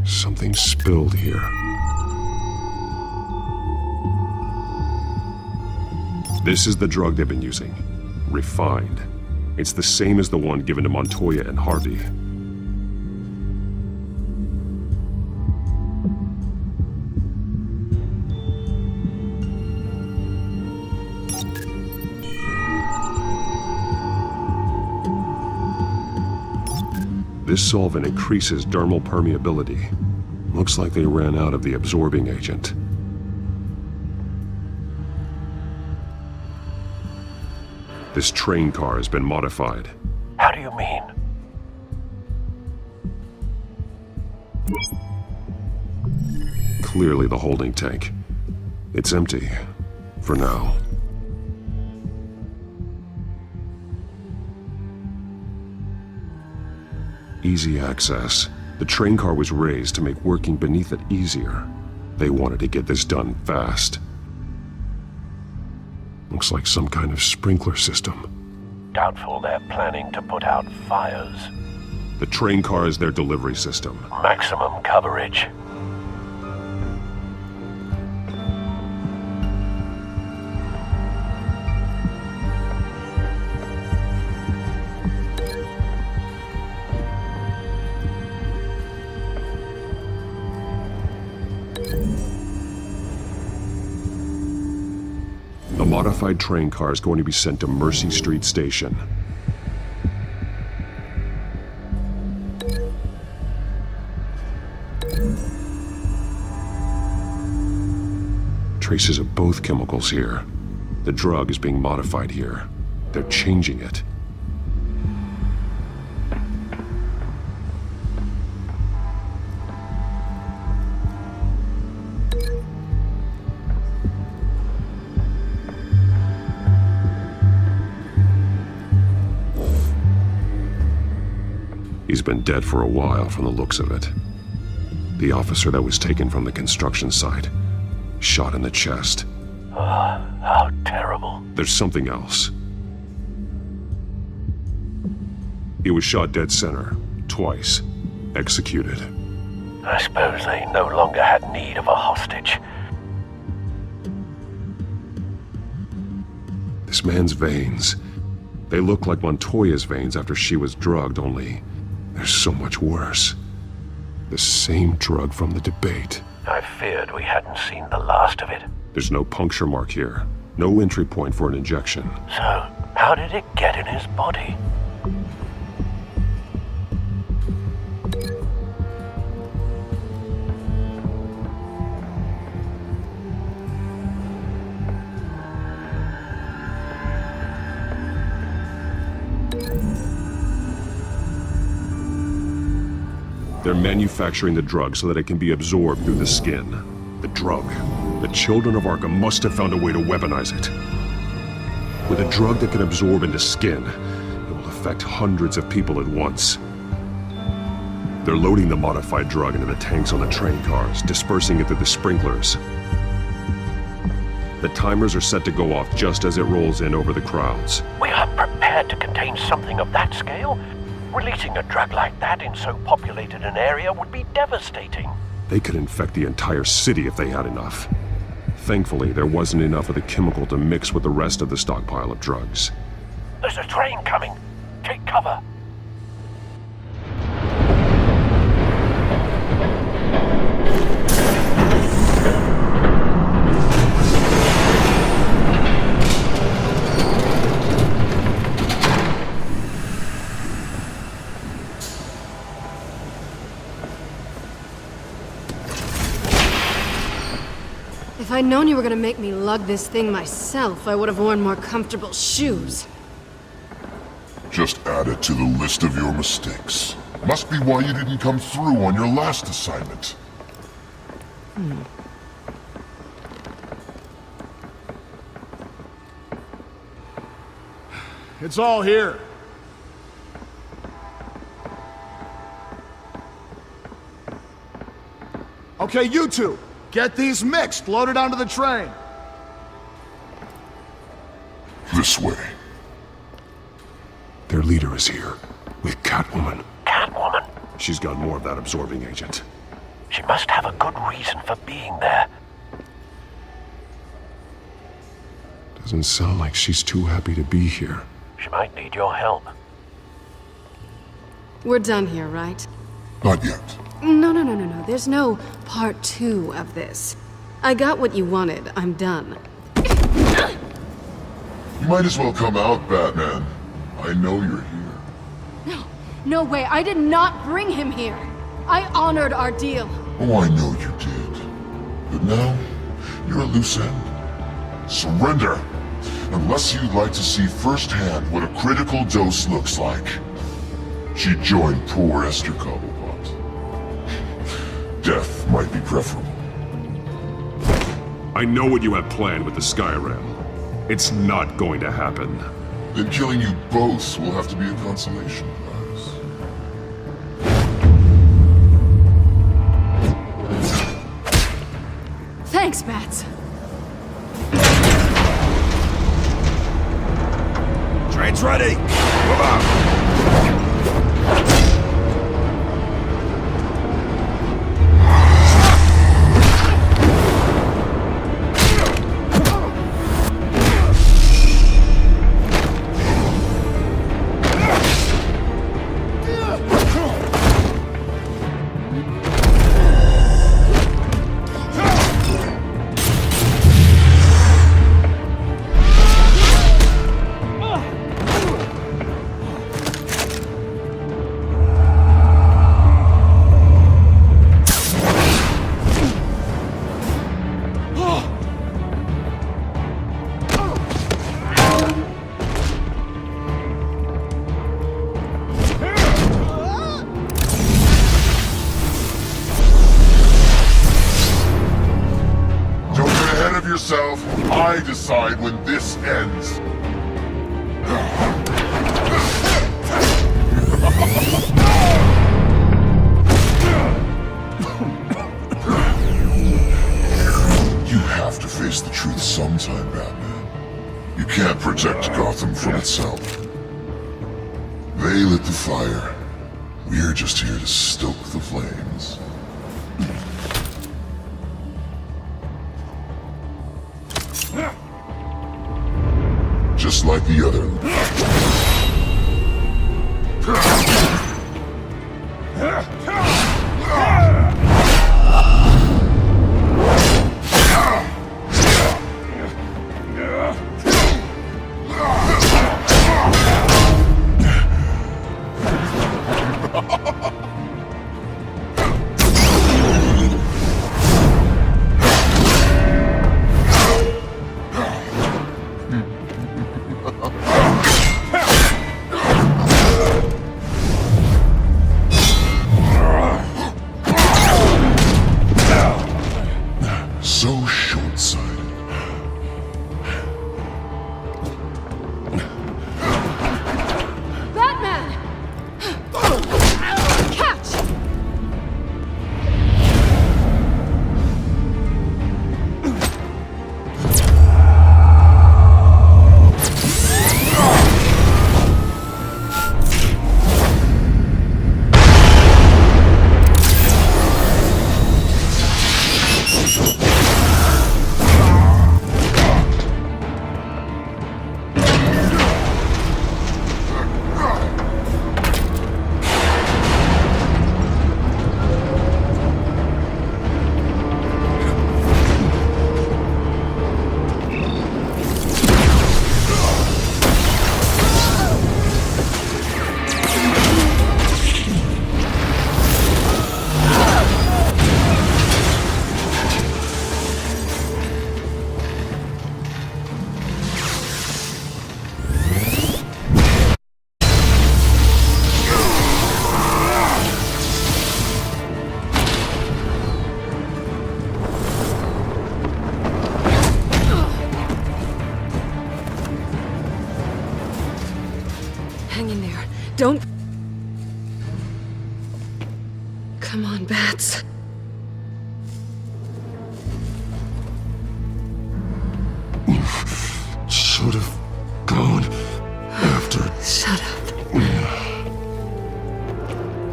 Speaker 16: Something spilled here. This is the drug they've been using. Refined. It's the same as the one given to Montoya and Harvey. This solvent increases dermal permeability. Looks like they ran out of the absorbing agent. This train car has been modified.
Speaker 13: How do you mean?
Speaker 16: Clearly the holding tank. It's empty. For now. Easy access. The train car was raised to make working beneath it easier. They wanted to get this done fast. Looks like some kind of sprinkler system.
Speaker 13: Doubtful they're planning to put out fires.
Speaker 16: The train car is their delivery system.
Speaker 13: Maximum coverage.
Speaker 16: The modified train car is going to be sent to Mercy Street Station. Traces of both chemicals here. The drug is being modified here. They're changing it. He's been dead for a while from the looks of it. The officer that was taken from the construction site, shot in the chest.
Speaker 13: How terrible.
Speaker 16: There's something else. He was shot dead center, twice, executed.
Speaker 13: I suppose they no longer had need of a hostage.
Speaker 16: This man's veins, they look like Montoya's veins after she was drugged, only they're so much worse. The same drug from the debate.
Speaker 13: I feared we hadn't seen the last of it.
Speaker 16: There's no puncture mark here. No entry point for an injection.
Speaker 13: So, how did it get in his body?
Speaker 16: They're manufacturing the drug so that it can be absorbed through the skin. The drug. The Children of Arkham must have found a way to weaponize it. With a drug that can absorb into skin, it will affect hundreds of people at once. They're loading the modified drug into the tanks on the train cars, dispersing it through the sprinklers. The timers are set to go off just as it rolls in over the crowds.
Speaker 13: We are prepared to contain something of that scale? Releasing a drug like that in so populated an area would be devastating.
Speaker 16: They could infect the entire city if they had enough. Thankfully, there wasn't enough of the chemical to mix with the rest of the stockpile of drugs.
Speaker 13: There's a train coming. Take cover.
Speaker 5: I'd known you were gonna make me lug this thing myself, I would have worn more comfortable shoes.
Speaker 14: Just add it to the list of your mistakes. Must be why you didn't come through on your last assignment.
Speaker 23: It's all here. Okay, you two, get these mixed, loaded onto the train.
Speaker 14: This way.
Speaker 16: Their leader is here, with Catwoman.
Speaker 13: Catwoman?
Speaker 16: She's got more of that absorbing agent.
Speaker 13: She must have a good reason for being there.
Speaker 16: Doesn't sound like she's too happy to be here.
Speaker 13: She might need your help.
Speaker 5: We're done here, right?
Speaker 14: Not yet.
Speaker 5: No. There's no part 2 of this. I got what you wanted. I'm done.
Speaker 14: You might as well come out, Batman. I know you're here.
Speaker 5: No way. I did not bring him here. I honored our deal.
Speaker 14: Oh, I know you did. But now, you're a loose end. Surrender! Unless you'd like to see firsthand what a critical dose looks like. She joined poor Esther Cobblepot. Death might be preferable.
Speaker 16: I know what you have planned with the Skyrim. It's not going to happen.
Speaker 14: Then killing you both will have to be a consolation prize.
Speaker 5: Thanks, Bats.
Speaker 2: Train's ready! Move out!
Speaker 14: Yourself, I decide when this ends. You have to face the truth sometime, Batman. You can't protect Gotham from itself. They lit the fire. We're just here to stoke the flames. Just like the other.
Speaker 5: Hang in there. Don't... Come on, Bats.
Speaker 14: Should have gone after...
Speaker 5: Shut up.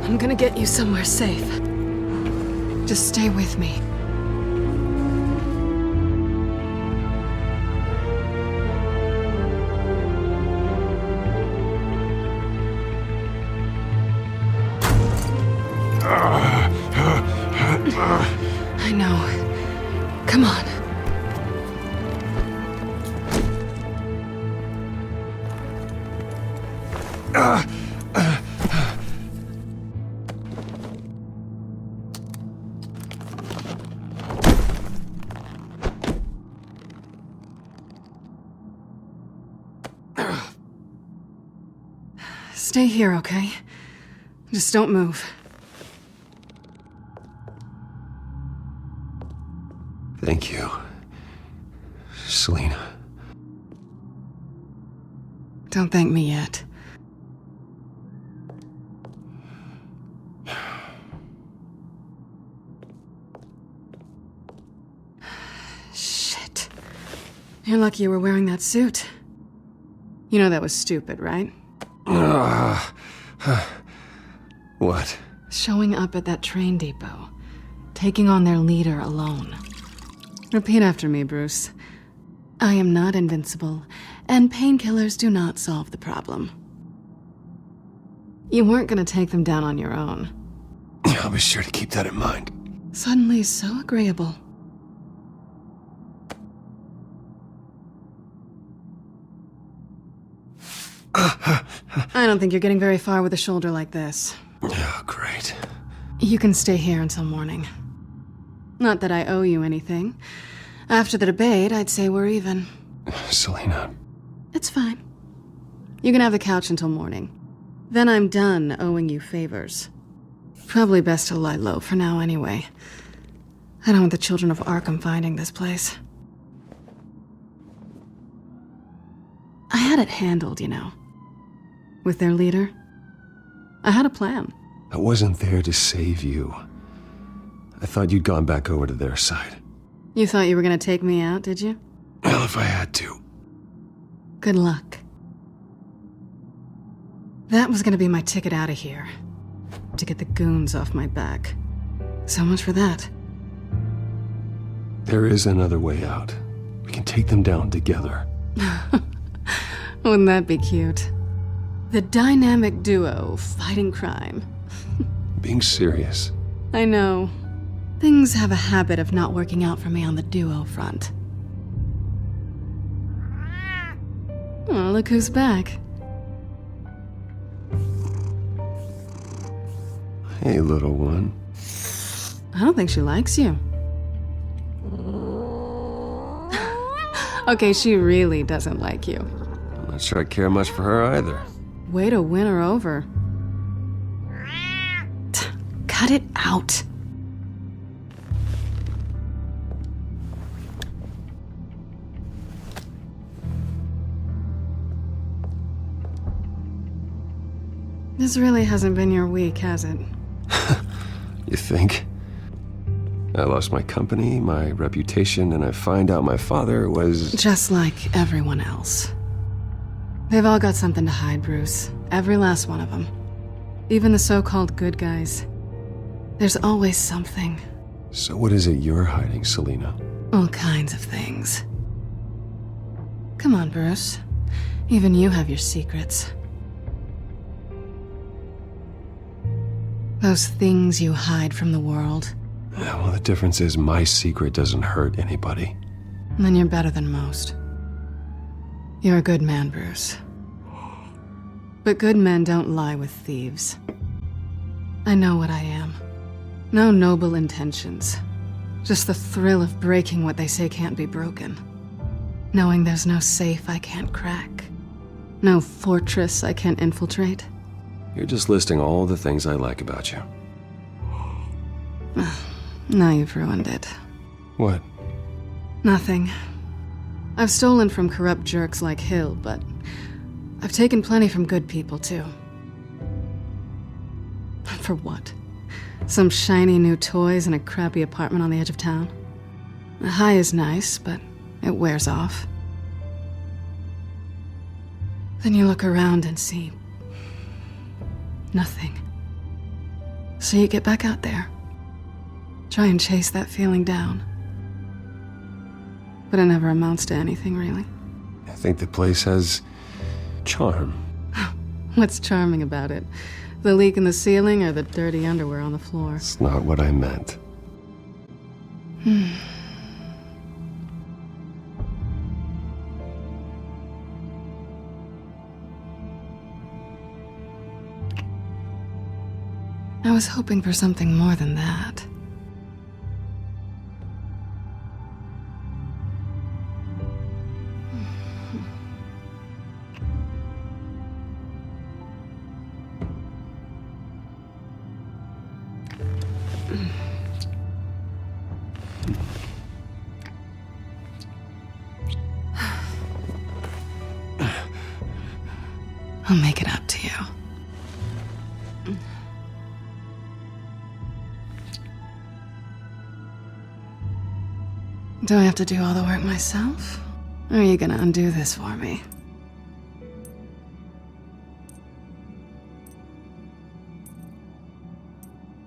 Speaker 5: I'm gonna get you somewhere safe. Just stay with me. I know. Come on. Stay here, okay? Just don't move.
Speaker 1: Thank you, Selina.
Speaker 5: Don't thank me yet. Shit. You're lucky you were wearing that suit. You know that was stupid, right?
Speaker 1: What?
Speaker 5: Showing up at that train depot. Taking on their leader alone. Repeat after me, Bruce. I am not invincible, and painkillers do not solve the problem. You weren't gonna take them down on your own.
Speaker 1: I'll be sure to keep that in mind.
Speaker 5: Suddenly so agreeable. I don't think you're getting very far with a shoulder like this.
Speaker 1: Oh, great.
Speaker 5: You can stay here until morning. Not that I owe you anything. After the debate, I'd say we're even.
Speaker 1: Selina.
Speaker 5: It's fine. You can have the couch until morning. Then I'm done owing you favors. Probably best to lie low for now anyway. I don't want the Children of Arkham finding this place. I had it handled, you know. With their leader. I had a plan.
Speaker 1: I wasn't there to save you. I thought you'd gone back over to their side.
Speaker 5: You thought you were gonna take me out, did you?
Speaker 1: Well, if I had to.
Speaker 5: Good luck. That was gonna be my ticket out of here. To get the goons off my back. So much for that.
Speaker 1: There is another way out. We can take them down together.
Speaker 5: Wouldn't that be cute? The dynamic duo fighting crime.
Speaker 1: Being serious.
Speaker 5: I know. Things have a habit of not working out for me on the duo front. Oh, look who's back.
Speaker 1: Hey, little one.
Speaker 5: I don't think she likes you. Okay, she really doesn't like you.
Speaker 1: I'm not sure I care much for her either.
Speaker 5: Way to win her over. Cut it out. This really hasn't been your week, has it?
Speaker 1: You think? I lost my company, my reputation, and I find out my father was...
Speaker 5: Just like everyone else. They've all got something to hide, Bruce. Every last one of them. Even the so-called good guys. There's always something.
Speaker 1: So what is it you're hiding, Selina?
Speaker 5: All kinds of things. Come on, Bruce. Even you have your secrets. Those things you hide from the world.
Speaker 1: Yeah, well, the difference is my secret doesn't hurt anybody.
Speaker 5: Then you're better than most. You're a good man, Bruce. But good men don't lie with thieves. I know what I am. No noble intentions. Just the thrill of breaking what they say can't be broken. Knowing there's no safe I can't crack. No fortress I can't infiltrate.
Speaker 1: You're just listing all the things I like about you.
Speaker 5: Now you've ruined it.
Speaker 1: What?
Speaker 5: Nothing. I've stolen from corrupt jerks like Hill, but I've taken plenty from good people, too. For what? Some shiny new toys and a crappy apartment on the edge of town? The high is nice, but it wears off. Then you look around and see nothing. So you get back out there. Try and chase that feeling down. But it never amounts to anything, really.
Speaker 1: I think the place has charm.
Speaker 5: What's charming about it? The leak in the ceiling or the dirty underwear on the floor?
Speaker 1: It's not what I meant.
Speaker 5: I was hoping for something more than that. I'll make it up to you. Do I have to do all the work myself? Or are you gonna undo this for me?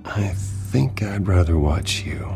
Speaker 1: I think I'd rather watch you.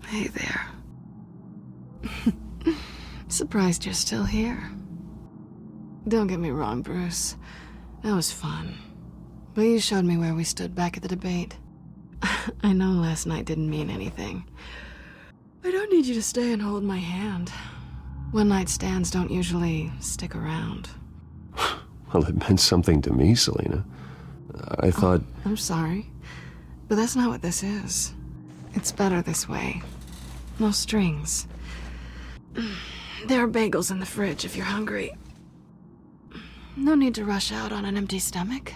Speaker 5: Hey there. Surprised you're still here. Don't get me wrong, Bruce. That was fun. But you showed me where we stood back at the debate. I know last night didn't mean anything. I don't need you to stay and hold my hand. One-night stands don't usually stick around.
Speaker 1: Well, it meant something to me, Selina. I thought...
Speaker 5: I'm sorry, but that's not what this is. It's better this way. No strings. There are bagels in the fridge if you're hungry. No need to rush out on an empty stomach.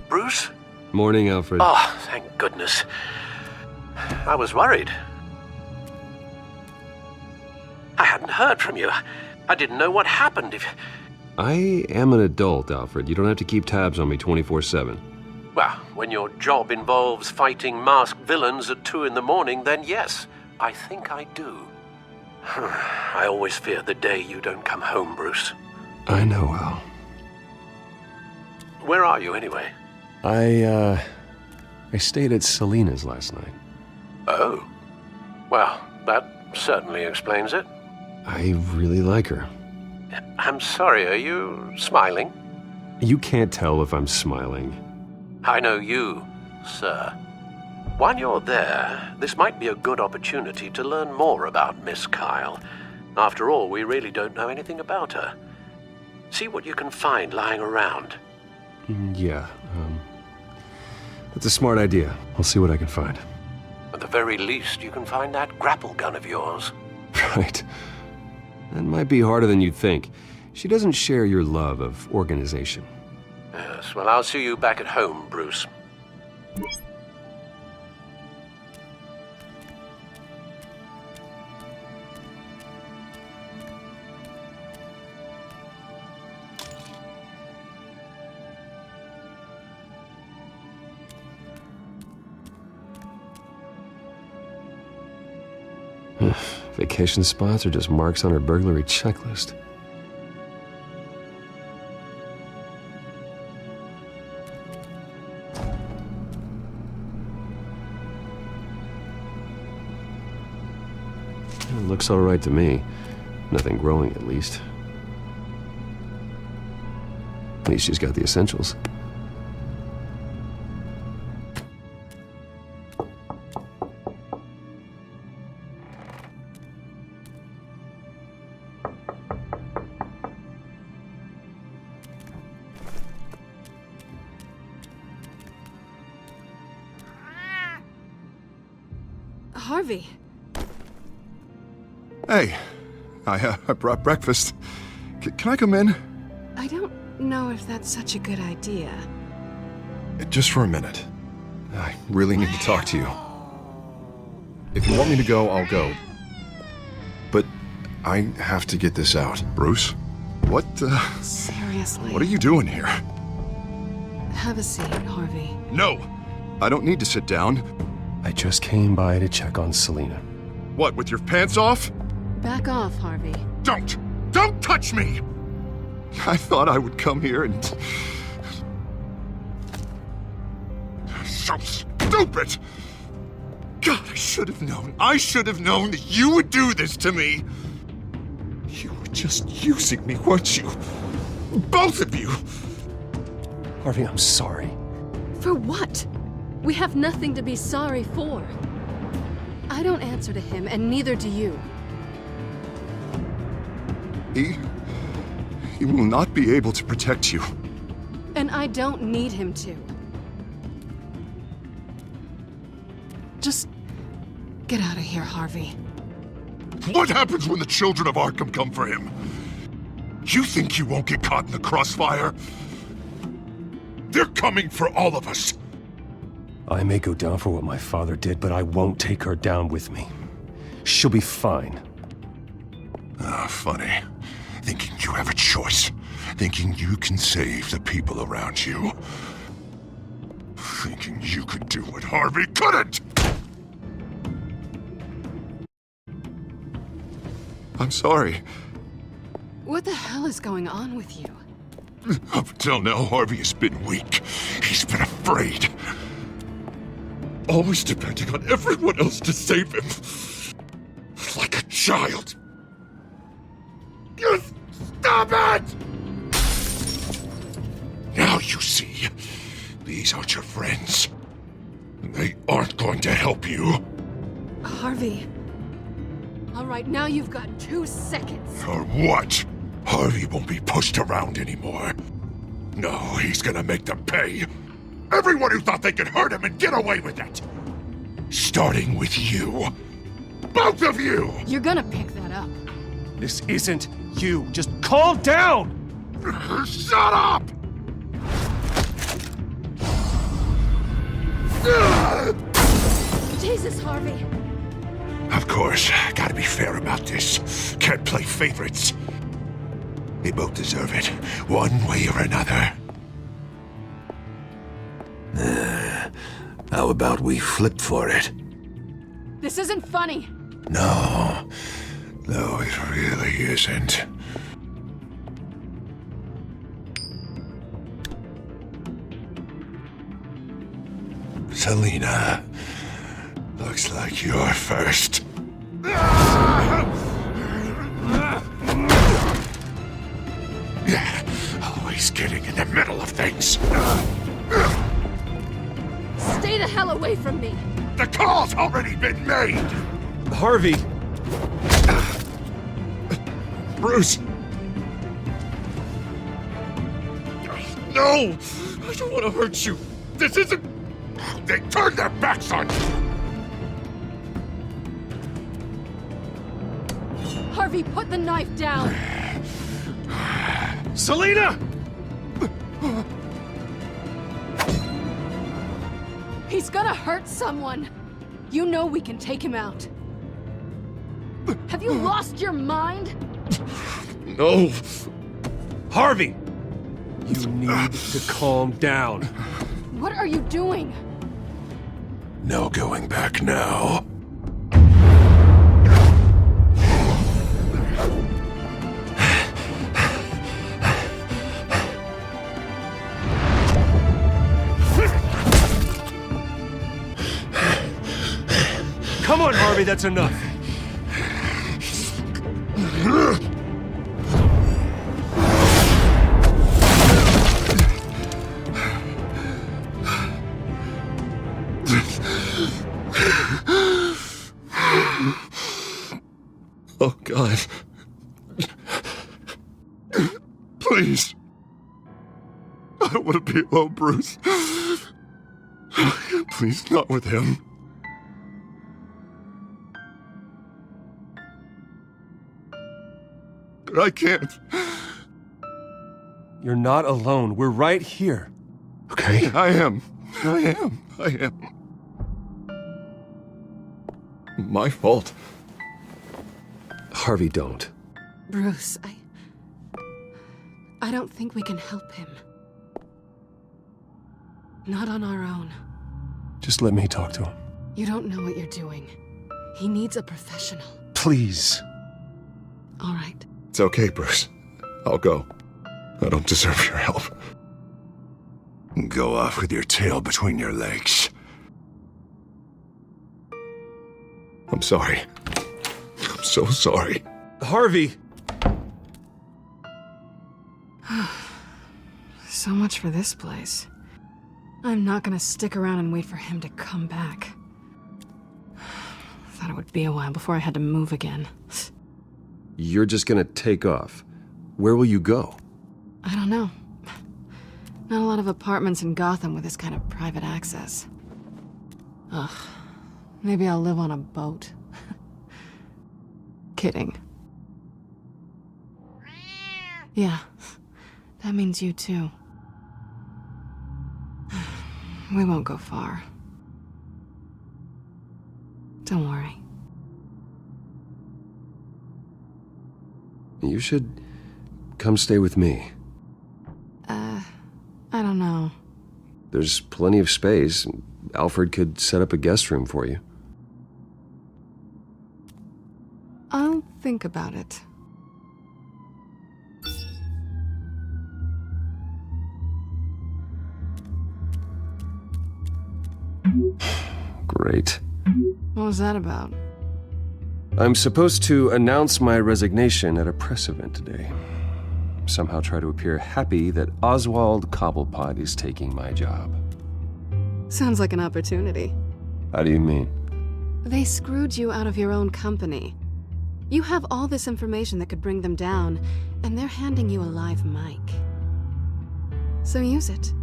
Speaker 12: Bruce?
Speaker 1: Morning, Alfred.
Speaker 12: Oh, thank goodness. I was worried. I hadn't heard from you. I didn't know what happened if...
Speaker 1: I am an adult, Alfred. You don't have to keep tabs on me 24/7.
Speaker 12: Well, when your job involves fighting masked villains at 2 in the morning, then yes, I think I do. I always fear the day you don't come home, Bruce.
Speaker 1: I know, Al.
Speaker 12: Where are you, anyway?
Speaker 1: I stayed at Selina's last night.
Speaker 12: Oh. Well, that certainly explains it.
Speaker 1: I really like her.
Speaker 12: I'm sorry, are you smiling?
Speaker 1: You can't tell if I'm smiling.
Speaker 12: I know you, sir. While you're there, this might be a good opportunity to learn more about Miss Kyle. After all, we really don't know anything about her. See what you can find lying around.
Speaker 1: Yeah, that's a smart idea. I'll see what I can find.
Speaker 12: At the very least, you can find that grapple gun of yours.
Speaker 1: Right. That might be harder than you'd think. She doesn't share your love of organization.
Speaker 12: Yes, well, I'll see you back at home, Bruce.
Speaker 1: Vacation spots are just marks on her burglary checklist. It looks all right to me. Nothing growing, at least. At least she's got the essentials.
Speaker 5: Harvey.
Speaker 6: Hey, I brought breakfast. Can I come in?
Speaker 5: I don't know if that's such a good idea.
Speaker 6: Just for a minute. I really need to talk to you. If you want me to go, I'll go. But I have to get this out. Bruce? What,
Speaker 5: Seriously?
Speaker 6: What are you doing here?
Speaker 5: Have a seat, Harvey.
Speaker 6: No! I don't need to sit down.
Speaker 1: I just came by to check on Selina.
Speaker 6: What, with your pants off?
Speaker 5: Back off, Harvey.
Speaker 6: Don't! Don't touch me! I thought I would come here and... So stupid! God, I should have known. I should have known that you would do this to me. You were just using me, weren't you? Both of you!
Speaker 1: Harvey, I'm sorry.
Speaker 5: For what? We have nothing to be sorry for. I don't answer to him, and neither do you.
Speaker 6: He will not be able to protect you.
Speaker 5: And I don't need him to. Just get out of here, Harvey.
Speaker 14: What happens when the Children of Arkham come for him? You think you won't get caught in the crossfire? They're coming for all of us.
Speaker 1: I may go down for what my father did, but I won't take her down with me. She'll be fine.
Speaker 14: Ah, funny. Thinking you have a choice. Thinking you can save the people around you. Thinking you could do what Harvey couldn't!
Speaker 6: I'm sorry.
Speaker 5: What the hell is going on with you?
Speaker 14: Up until now, Harvey has been weak. He's been afraid. Always depending on everyone else to save him. Like a child. You stop it! Now you see, these aren't your friends. And they aren't going to help you.
Speaker 5: Harvey. All right, now you've got 2 seconds.
Speaker 14: For what? Harvey won't be pushed around anymore. No, he's gonna make them pay. Everyone who thought they could hurt him and get away with it. Starting with you. Both of you!
Speaker 5: You're gonna pick that up.
Speaker 1: This isn't you. Just calm down!
Speaker 14: Shut up!
Speaker 5: Jesus, Harvey.
Speaker 14: Of course, gotta be fair about this. Can't play favorites. They both deserve it, one way or another. How about we flip for it?
Speaker 5: This isn't funny.
Speaker 14: No, it really isn't. Selina, looks like you're first. Always getting in the middle of things.
Speaker 5: Stay the hell away from me.
Speaker 14: The call's already been made!
Speaker 1: Harvey!
Speaker 14: Bruce! No! I don't want to hurt you! This isn't... They turned their backs on you!
Speaker 5: Harvey, put the knife down!
Speaker 1: Selina!
Speaker 5: He's gonna hurt someone! You know we can take him out. Have you lost your mind?
Speaker 14: No!
Speaker 1: Harvey! You need to calm down.
Speaker 5: What are you doing?
Speaker 14: No going back now.
Speaker 1: Come on, Harvey, that's enough.
Speaker 6: Oh, God. Please. I don't want to be alone, Bruce. Please, not with him. But I can't.
Speaker 1: You're not alone. We're right here.
Speaker 6: Okay? I am. My fault.
Speaker 1: Harvey, don't.
Speaker 5: Bruce, I don't think we can help him. Not on our own.
Speaker 1: Just let me talk to him.
Speaker 5: You don't know what you're doing. He needs a professional.
Speaker 1: Please.
Speaker 5: All right.
Speaker 6: It's okay, Bruce. I'll go. I don't deserve your help. Go off with your tail between your legs. I'm sorry. I'm so sorry.
Speaker 1: Harvey!
Speaker 5: So much for this place. I'm not gonna stick around and wait for him to come back. Thought it would be a while before I had to move again.
Speaker 1: You're just gonna take off. Where will you go?
Speaker 5: I don't know. Not a lot of apartments in Gotham with this kind of private access. Ugh. Maybe I'll live on a boat. Kidding. Yeah. That means you too. We won't go far. Don't worry.
Speaker 1: You should come stay with me.
Speaker 5: I don't know.
Speaker 1: There's plenty of space. Alfred could set up a guest room for you.
Speaker 5: I'll think about it.
Speaker 1: Great.
Speaker 5: What was that about?
Speaker 1: I'm supposed to announce my resignation at a press event today. Somehow try to appear happy that Oswald Cobblepot is taking my job.
Speaker 5: Sounds like an opportunity.
Speaker 1: How do you mean?
Speaker 5: They screwed you out of your own company. You have all this information that could bring them down, and they're handing you a live mic. So use it.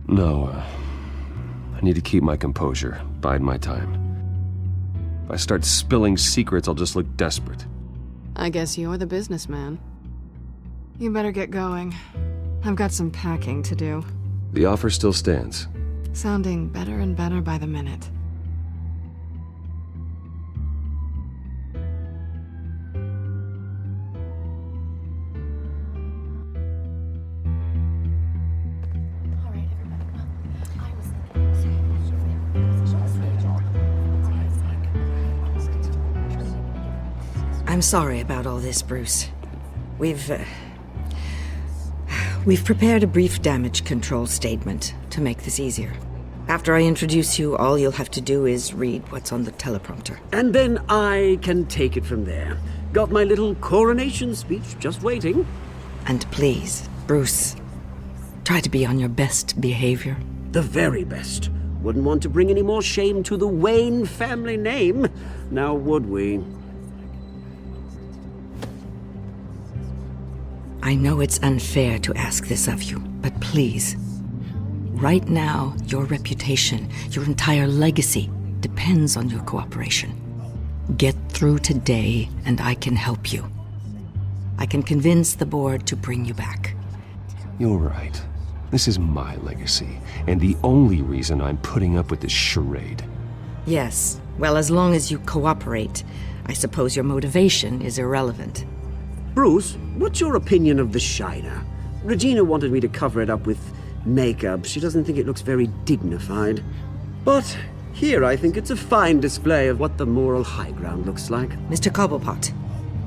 Speaker 1: No, I need to keep my composure, bide my time. If I start spilling secrets, I'll just look desperate.
Speaker 5: I guess you're the businessman. You better get going. I've got some packing to do.
Speaker 1: The offer still stands.
Speaker 5: Sounding better and better by the minute.
Speaker 18: I'm sorry about all this, Bruce. We've prepared a brief damage control statement to make this easier. After I introduce you, all you'll have to do is read what's on the teleprompter.
Speaker 8: And then I can take it from there. Got my little coronation speech just waiting.
Speaker 18: And please, Bruce, try to be on your best behavior.
Speaker 8: The very best. Wouldn't want to bring any more shame to the Wayne family name, now would we?
Speaker 18: I know it's unfair to ask this of you, but please, right now, your reputation, your entire legacy, depends on your cooperation. Get through today, and I can help you. I can convince the board to bring you back.
Speaker 1: You're right. This is my legacy, and the only reason I'm putting up with this charade.
Speaker 18: Yes, well, as long as you cooperate, I suppose your motivation is irrelevant.
Speaker 8: Bruce, what's your opinion of the Shiner? Regina wanted me to cover it up with makeup. She doesn't think it looks very dignified. But here I think it's a fine display of what the moral high ground looks like.
Speaker 18: Mr. Cobblepot.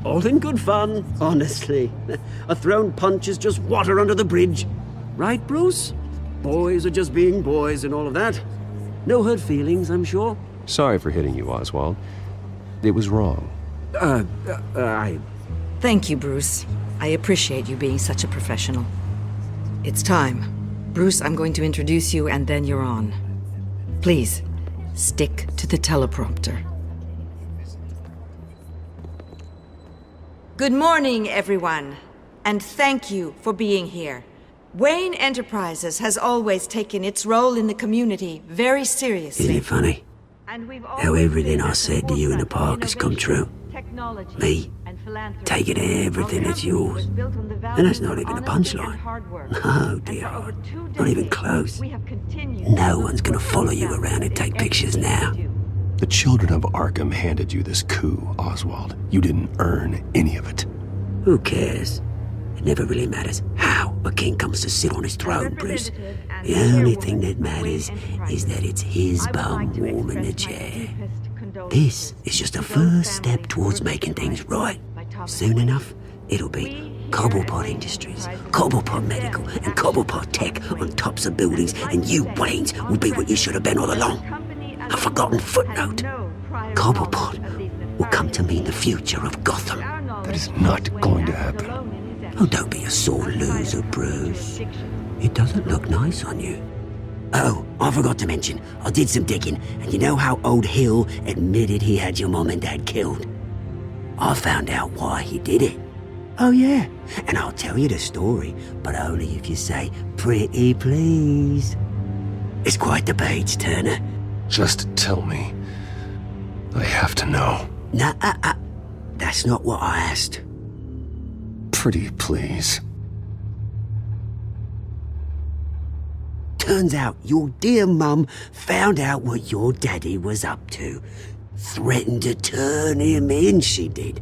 Speaker 8: All in good fun, honestly. A thrown punch is just water under the bridge. Right, Bruce? Boys are just being boys and all of that. No hurt feelings, I'm sure?
Speaker 1: Sorry for hitting you, Oswald. It was wrong.
Speaker 18: Thank you, Bruce. I appreciate you being such a professional. It's time. Bruce, I'm going to introduce you and then you're on. Please, stick to the teleprompter. Good morning, everyone. And thank you for being here. Wayne Enterprises has always taken its role in the community very seriously.
Speaker 8: Isn't it funny? How everything I said to you in the park has come true. Me, taking everything that's yours. And that's not even a punchline. No, dear. Not even close. No one's gonna follow you around and take pictures now.
Speaker 1: The Children of Arkham handed you this coup, Oswald. You didn't earn any of it.
Speaker 8: Who cares? It never really matters how a king comes to sit on his throne, Bruce. The only thing that matters is that it's his bum warm in the chair. This is just a first step towards making things right. Soon enough, it'll be Cobblepot Industries, Cobblepot Medical, and Cobblepot Tech on tops of buildings, and you, Waynes, will be what you should have been all along. A forgotten footnote. Cobblepot will come to mean the future of Gotham.
Speaker 1: That is not going to happen.
Speaker 8: Oh, don't be a sore loser, Bruce. It doesn't look nice on you. Oh, I forgot to mention, I did some digging, and you know how old Hill admitted he had your mom and dad killed? I found out why he did it. Oh yeah, and I'll tell you the story, but only if you say, pretty please. It's quite the page, Turner.
Speaker 1: Just tell me. I have to know.
Speaker 8: Nah, that's not what I asked.
Speaker 1: Pretty please.
Speaker 8: Turns out your dear mum found out what your daddy was up to. Threatened to turn him in, she did.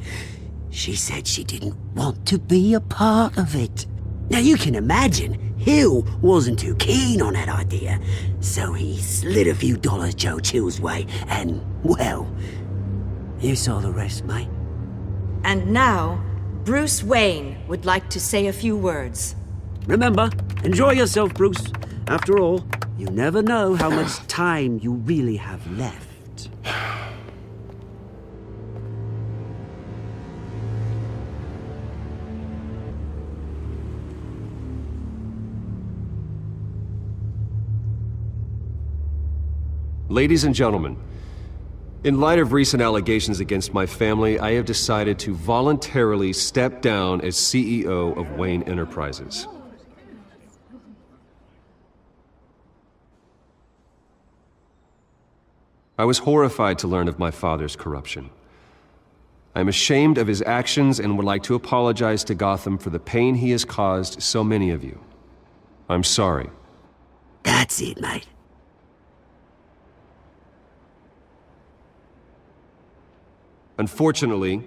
Speaker 8: She said she didn't want to be a part of it. Now you can imagine, Hill wasn't too keen on that idea. So he slid a few dollars Joe Chill's way and, well, you saw the rest, mate.
Speaker 18: And now, Bruce Wayne would like to say a few words.
Speaker 8: Remember, enjoy yourself, Bruce. After all, you never know how much time you really have left.
Speaker 1: Ladies and gentlemen, in light of recent allegations against my family, I have decided to voluntarily step down as CEO of Wayne Enterprises. I was horrified to learn of my father's corruption. I am ashamed of his actions and would like to apologize to Gotham for the pain he has caused so many of you. I'm sorry.
Speaker 8: That's it, mate.
Speaker 1: Unfortunately,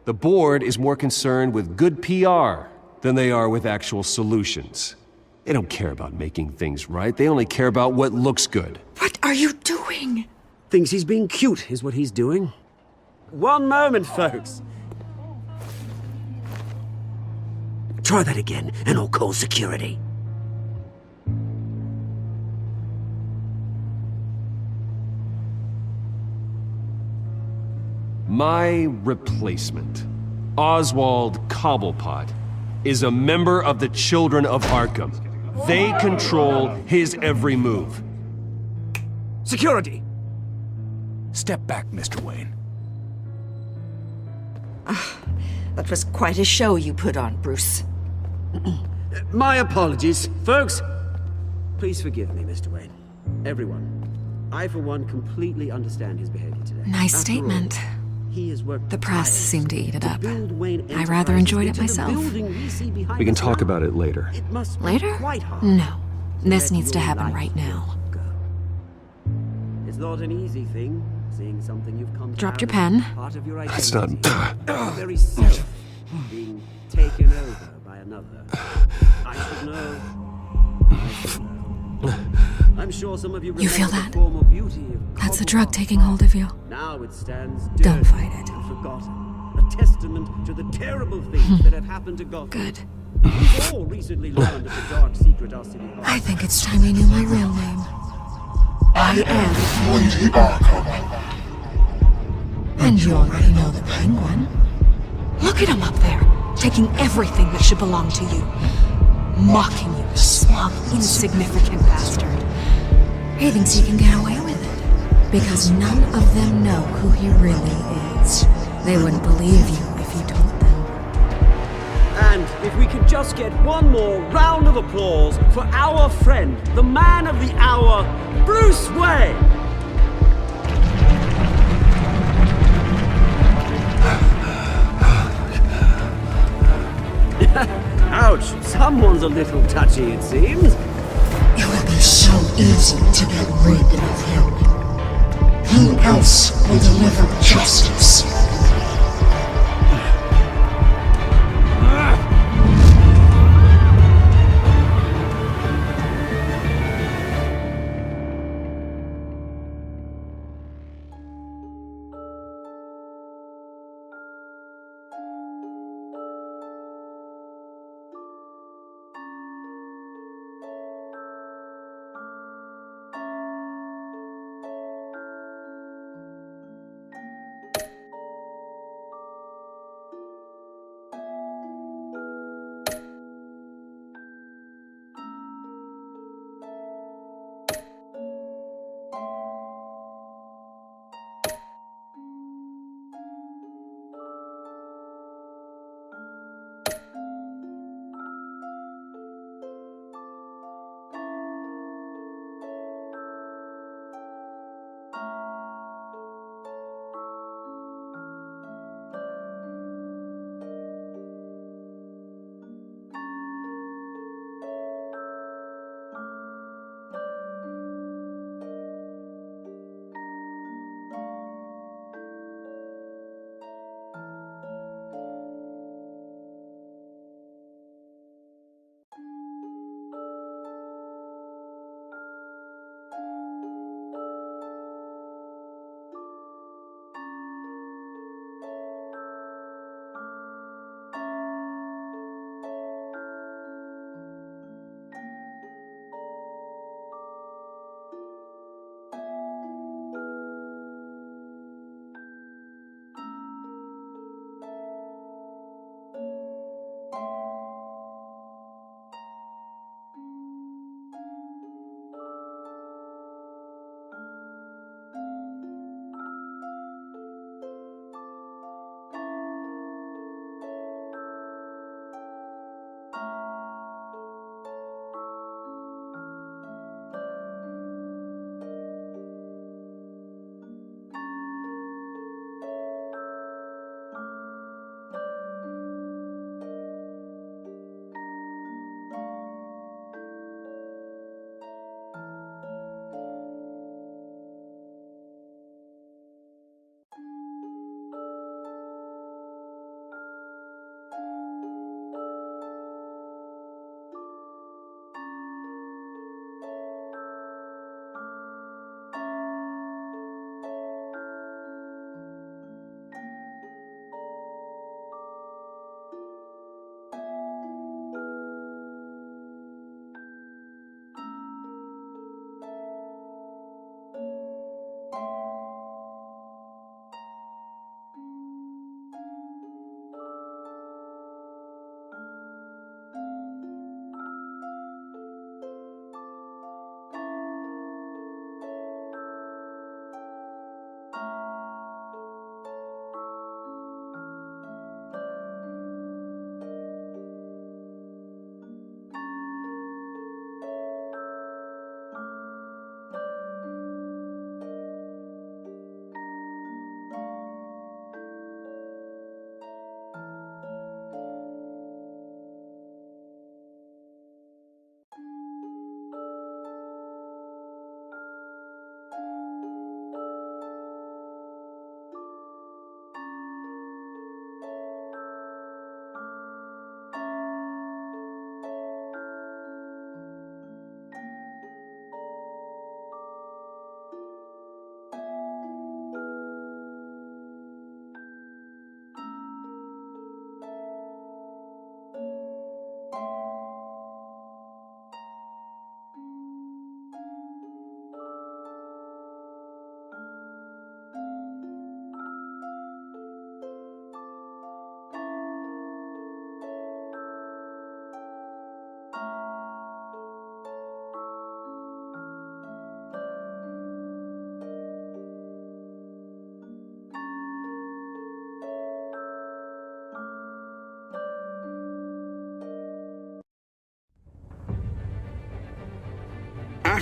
Speaker 1: the board is more concerned with good PR than they are with actual solutions. They don't care about making things right. They only care about what looks good.
Speaker 18: What are you doing?
Speaker 8: Thinks he's being cute, is what he's doing. One moment, folks. Try that again, and I'll call security.
Speaker 1: My replacement, Oswald Cobblepot, is a member of the Children of Arkham. They control his every move.
Speaker 8: Security!
Speaker 7: Step back, Mr. Wayne.
Speaker 18: That was quite a show you put on, Bruce.
Speaker 8: My apologies, folks. Please forgive me, Mr. Wayne. Everyone. I, for one, completely understand his behavior today.
Speaker 4: Nice
Speaker 8: After
Speaker 4: statement.
Speaker 8: all, he has worked
Speaker 4: The press
Speaker 8: tirelessly
Speaker 4: seemed to eat it up.
Speaker 8: build Wayne
Speaker 4: I rather enjoyed it
Speaker 8: Enterprises into the
Speaker 4: myself.
Speaker 8: building we see behind
Speaker 1: We can
Speaker 8: us
Speaker 1: talk
Speaker 8: now.
Speaker 1: about it later.
Speaker 8: It must be
Speaker 4: Later?
Speaker 8: quite hard
Speaker 4: No. This
Speaker 8: let
Speaker 4: needs to
Speaker 8: your
Speaker 4: happen
Speaker 8: life
Speaker 4: right now.
Speaker 8: go. It's not an easy thing, seeing something you've come to
Speaker 4: Drop your
Speaker 8: have as
Speaker 4: pen.
Speaker 8: part of your
Speaker 1: That's
Speaker 8: identity.
Speaker 1: not...
Speaker 8: Your very self being taken over by another. I should know. I should know. I'm sure some of you
Speaker 4: You feel
Speaker 8: remember
Speaker 4: that?
Speaker 8: the former beauty of
Speaker 4: That's the
Speaker 8: Cobblepot
Speaker 4: drug taking hold of you.
Speaker 8: Now it stands
Speaker 4: Don't
Speaker 8: dirty
Speaker 4: fight it.
Speaker 8: and forgotten. A testament to the terrible things that have happened to Gotham.
Speaker 4: Good.
Speaker 8: We've all recently learned of the dark secret our city holds.
Speaker 4: I think it's time you knew my real name. I am
Speaker 14: Lady Arkham.
Speaker 4: And you already know the Penguin. Look at him up there, taking everything that should belong to you. Mocking you, smug, insignificant bastard. He thinks he can get away with it, because none of them know who he really is. They wouldn't believe you if you told them.
Speaker 8: And if we could just get one more round of applause for our friend, the man of the hour, Bruce Wayne! Ouch, someone's a little touchy, it seems.
Speaker 9: It would be so easy to get rid of him. Who else will deliver justice?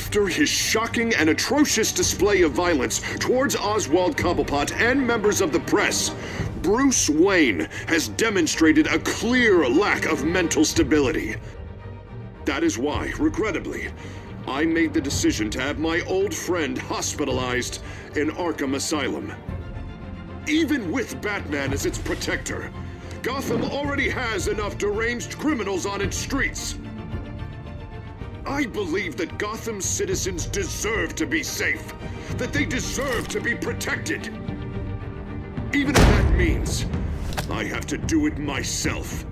Speaker 10: After his shocking and atrocious display of violence towards Oswald Cobblepot and members of the press, Bruce Wayne has demonstrated a clear lack of mental stability. That is why, regrettably, I made the decision to have my old friend hospitalized in Arkham Asylum. Even with Batman as its protector, Gotham already has enough deranged criminals on its streets. I believe that Gotham's citizens deserve to be safe, that they deserve to be protected. Even if that means I have to do it myself.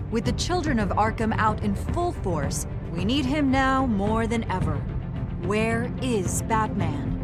Speaker 17: With the Children of Arkham out in full force, we need him now more than ever. Where is Batman?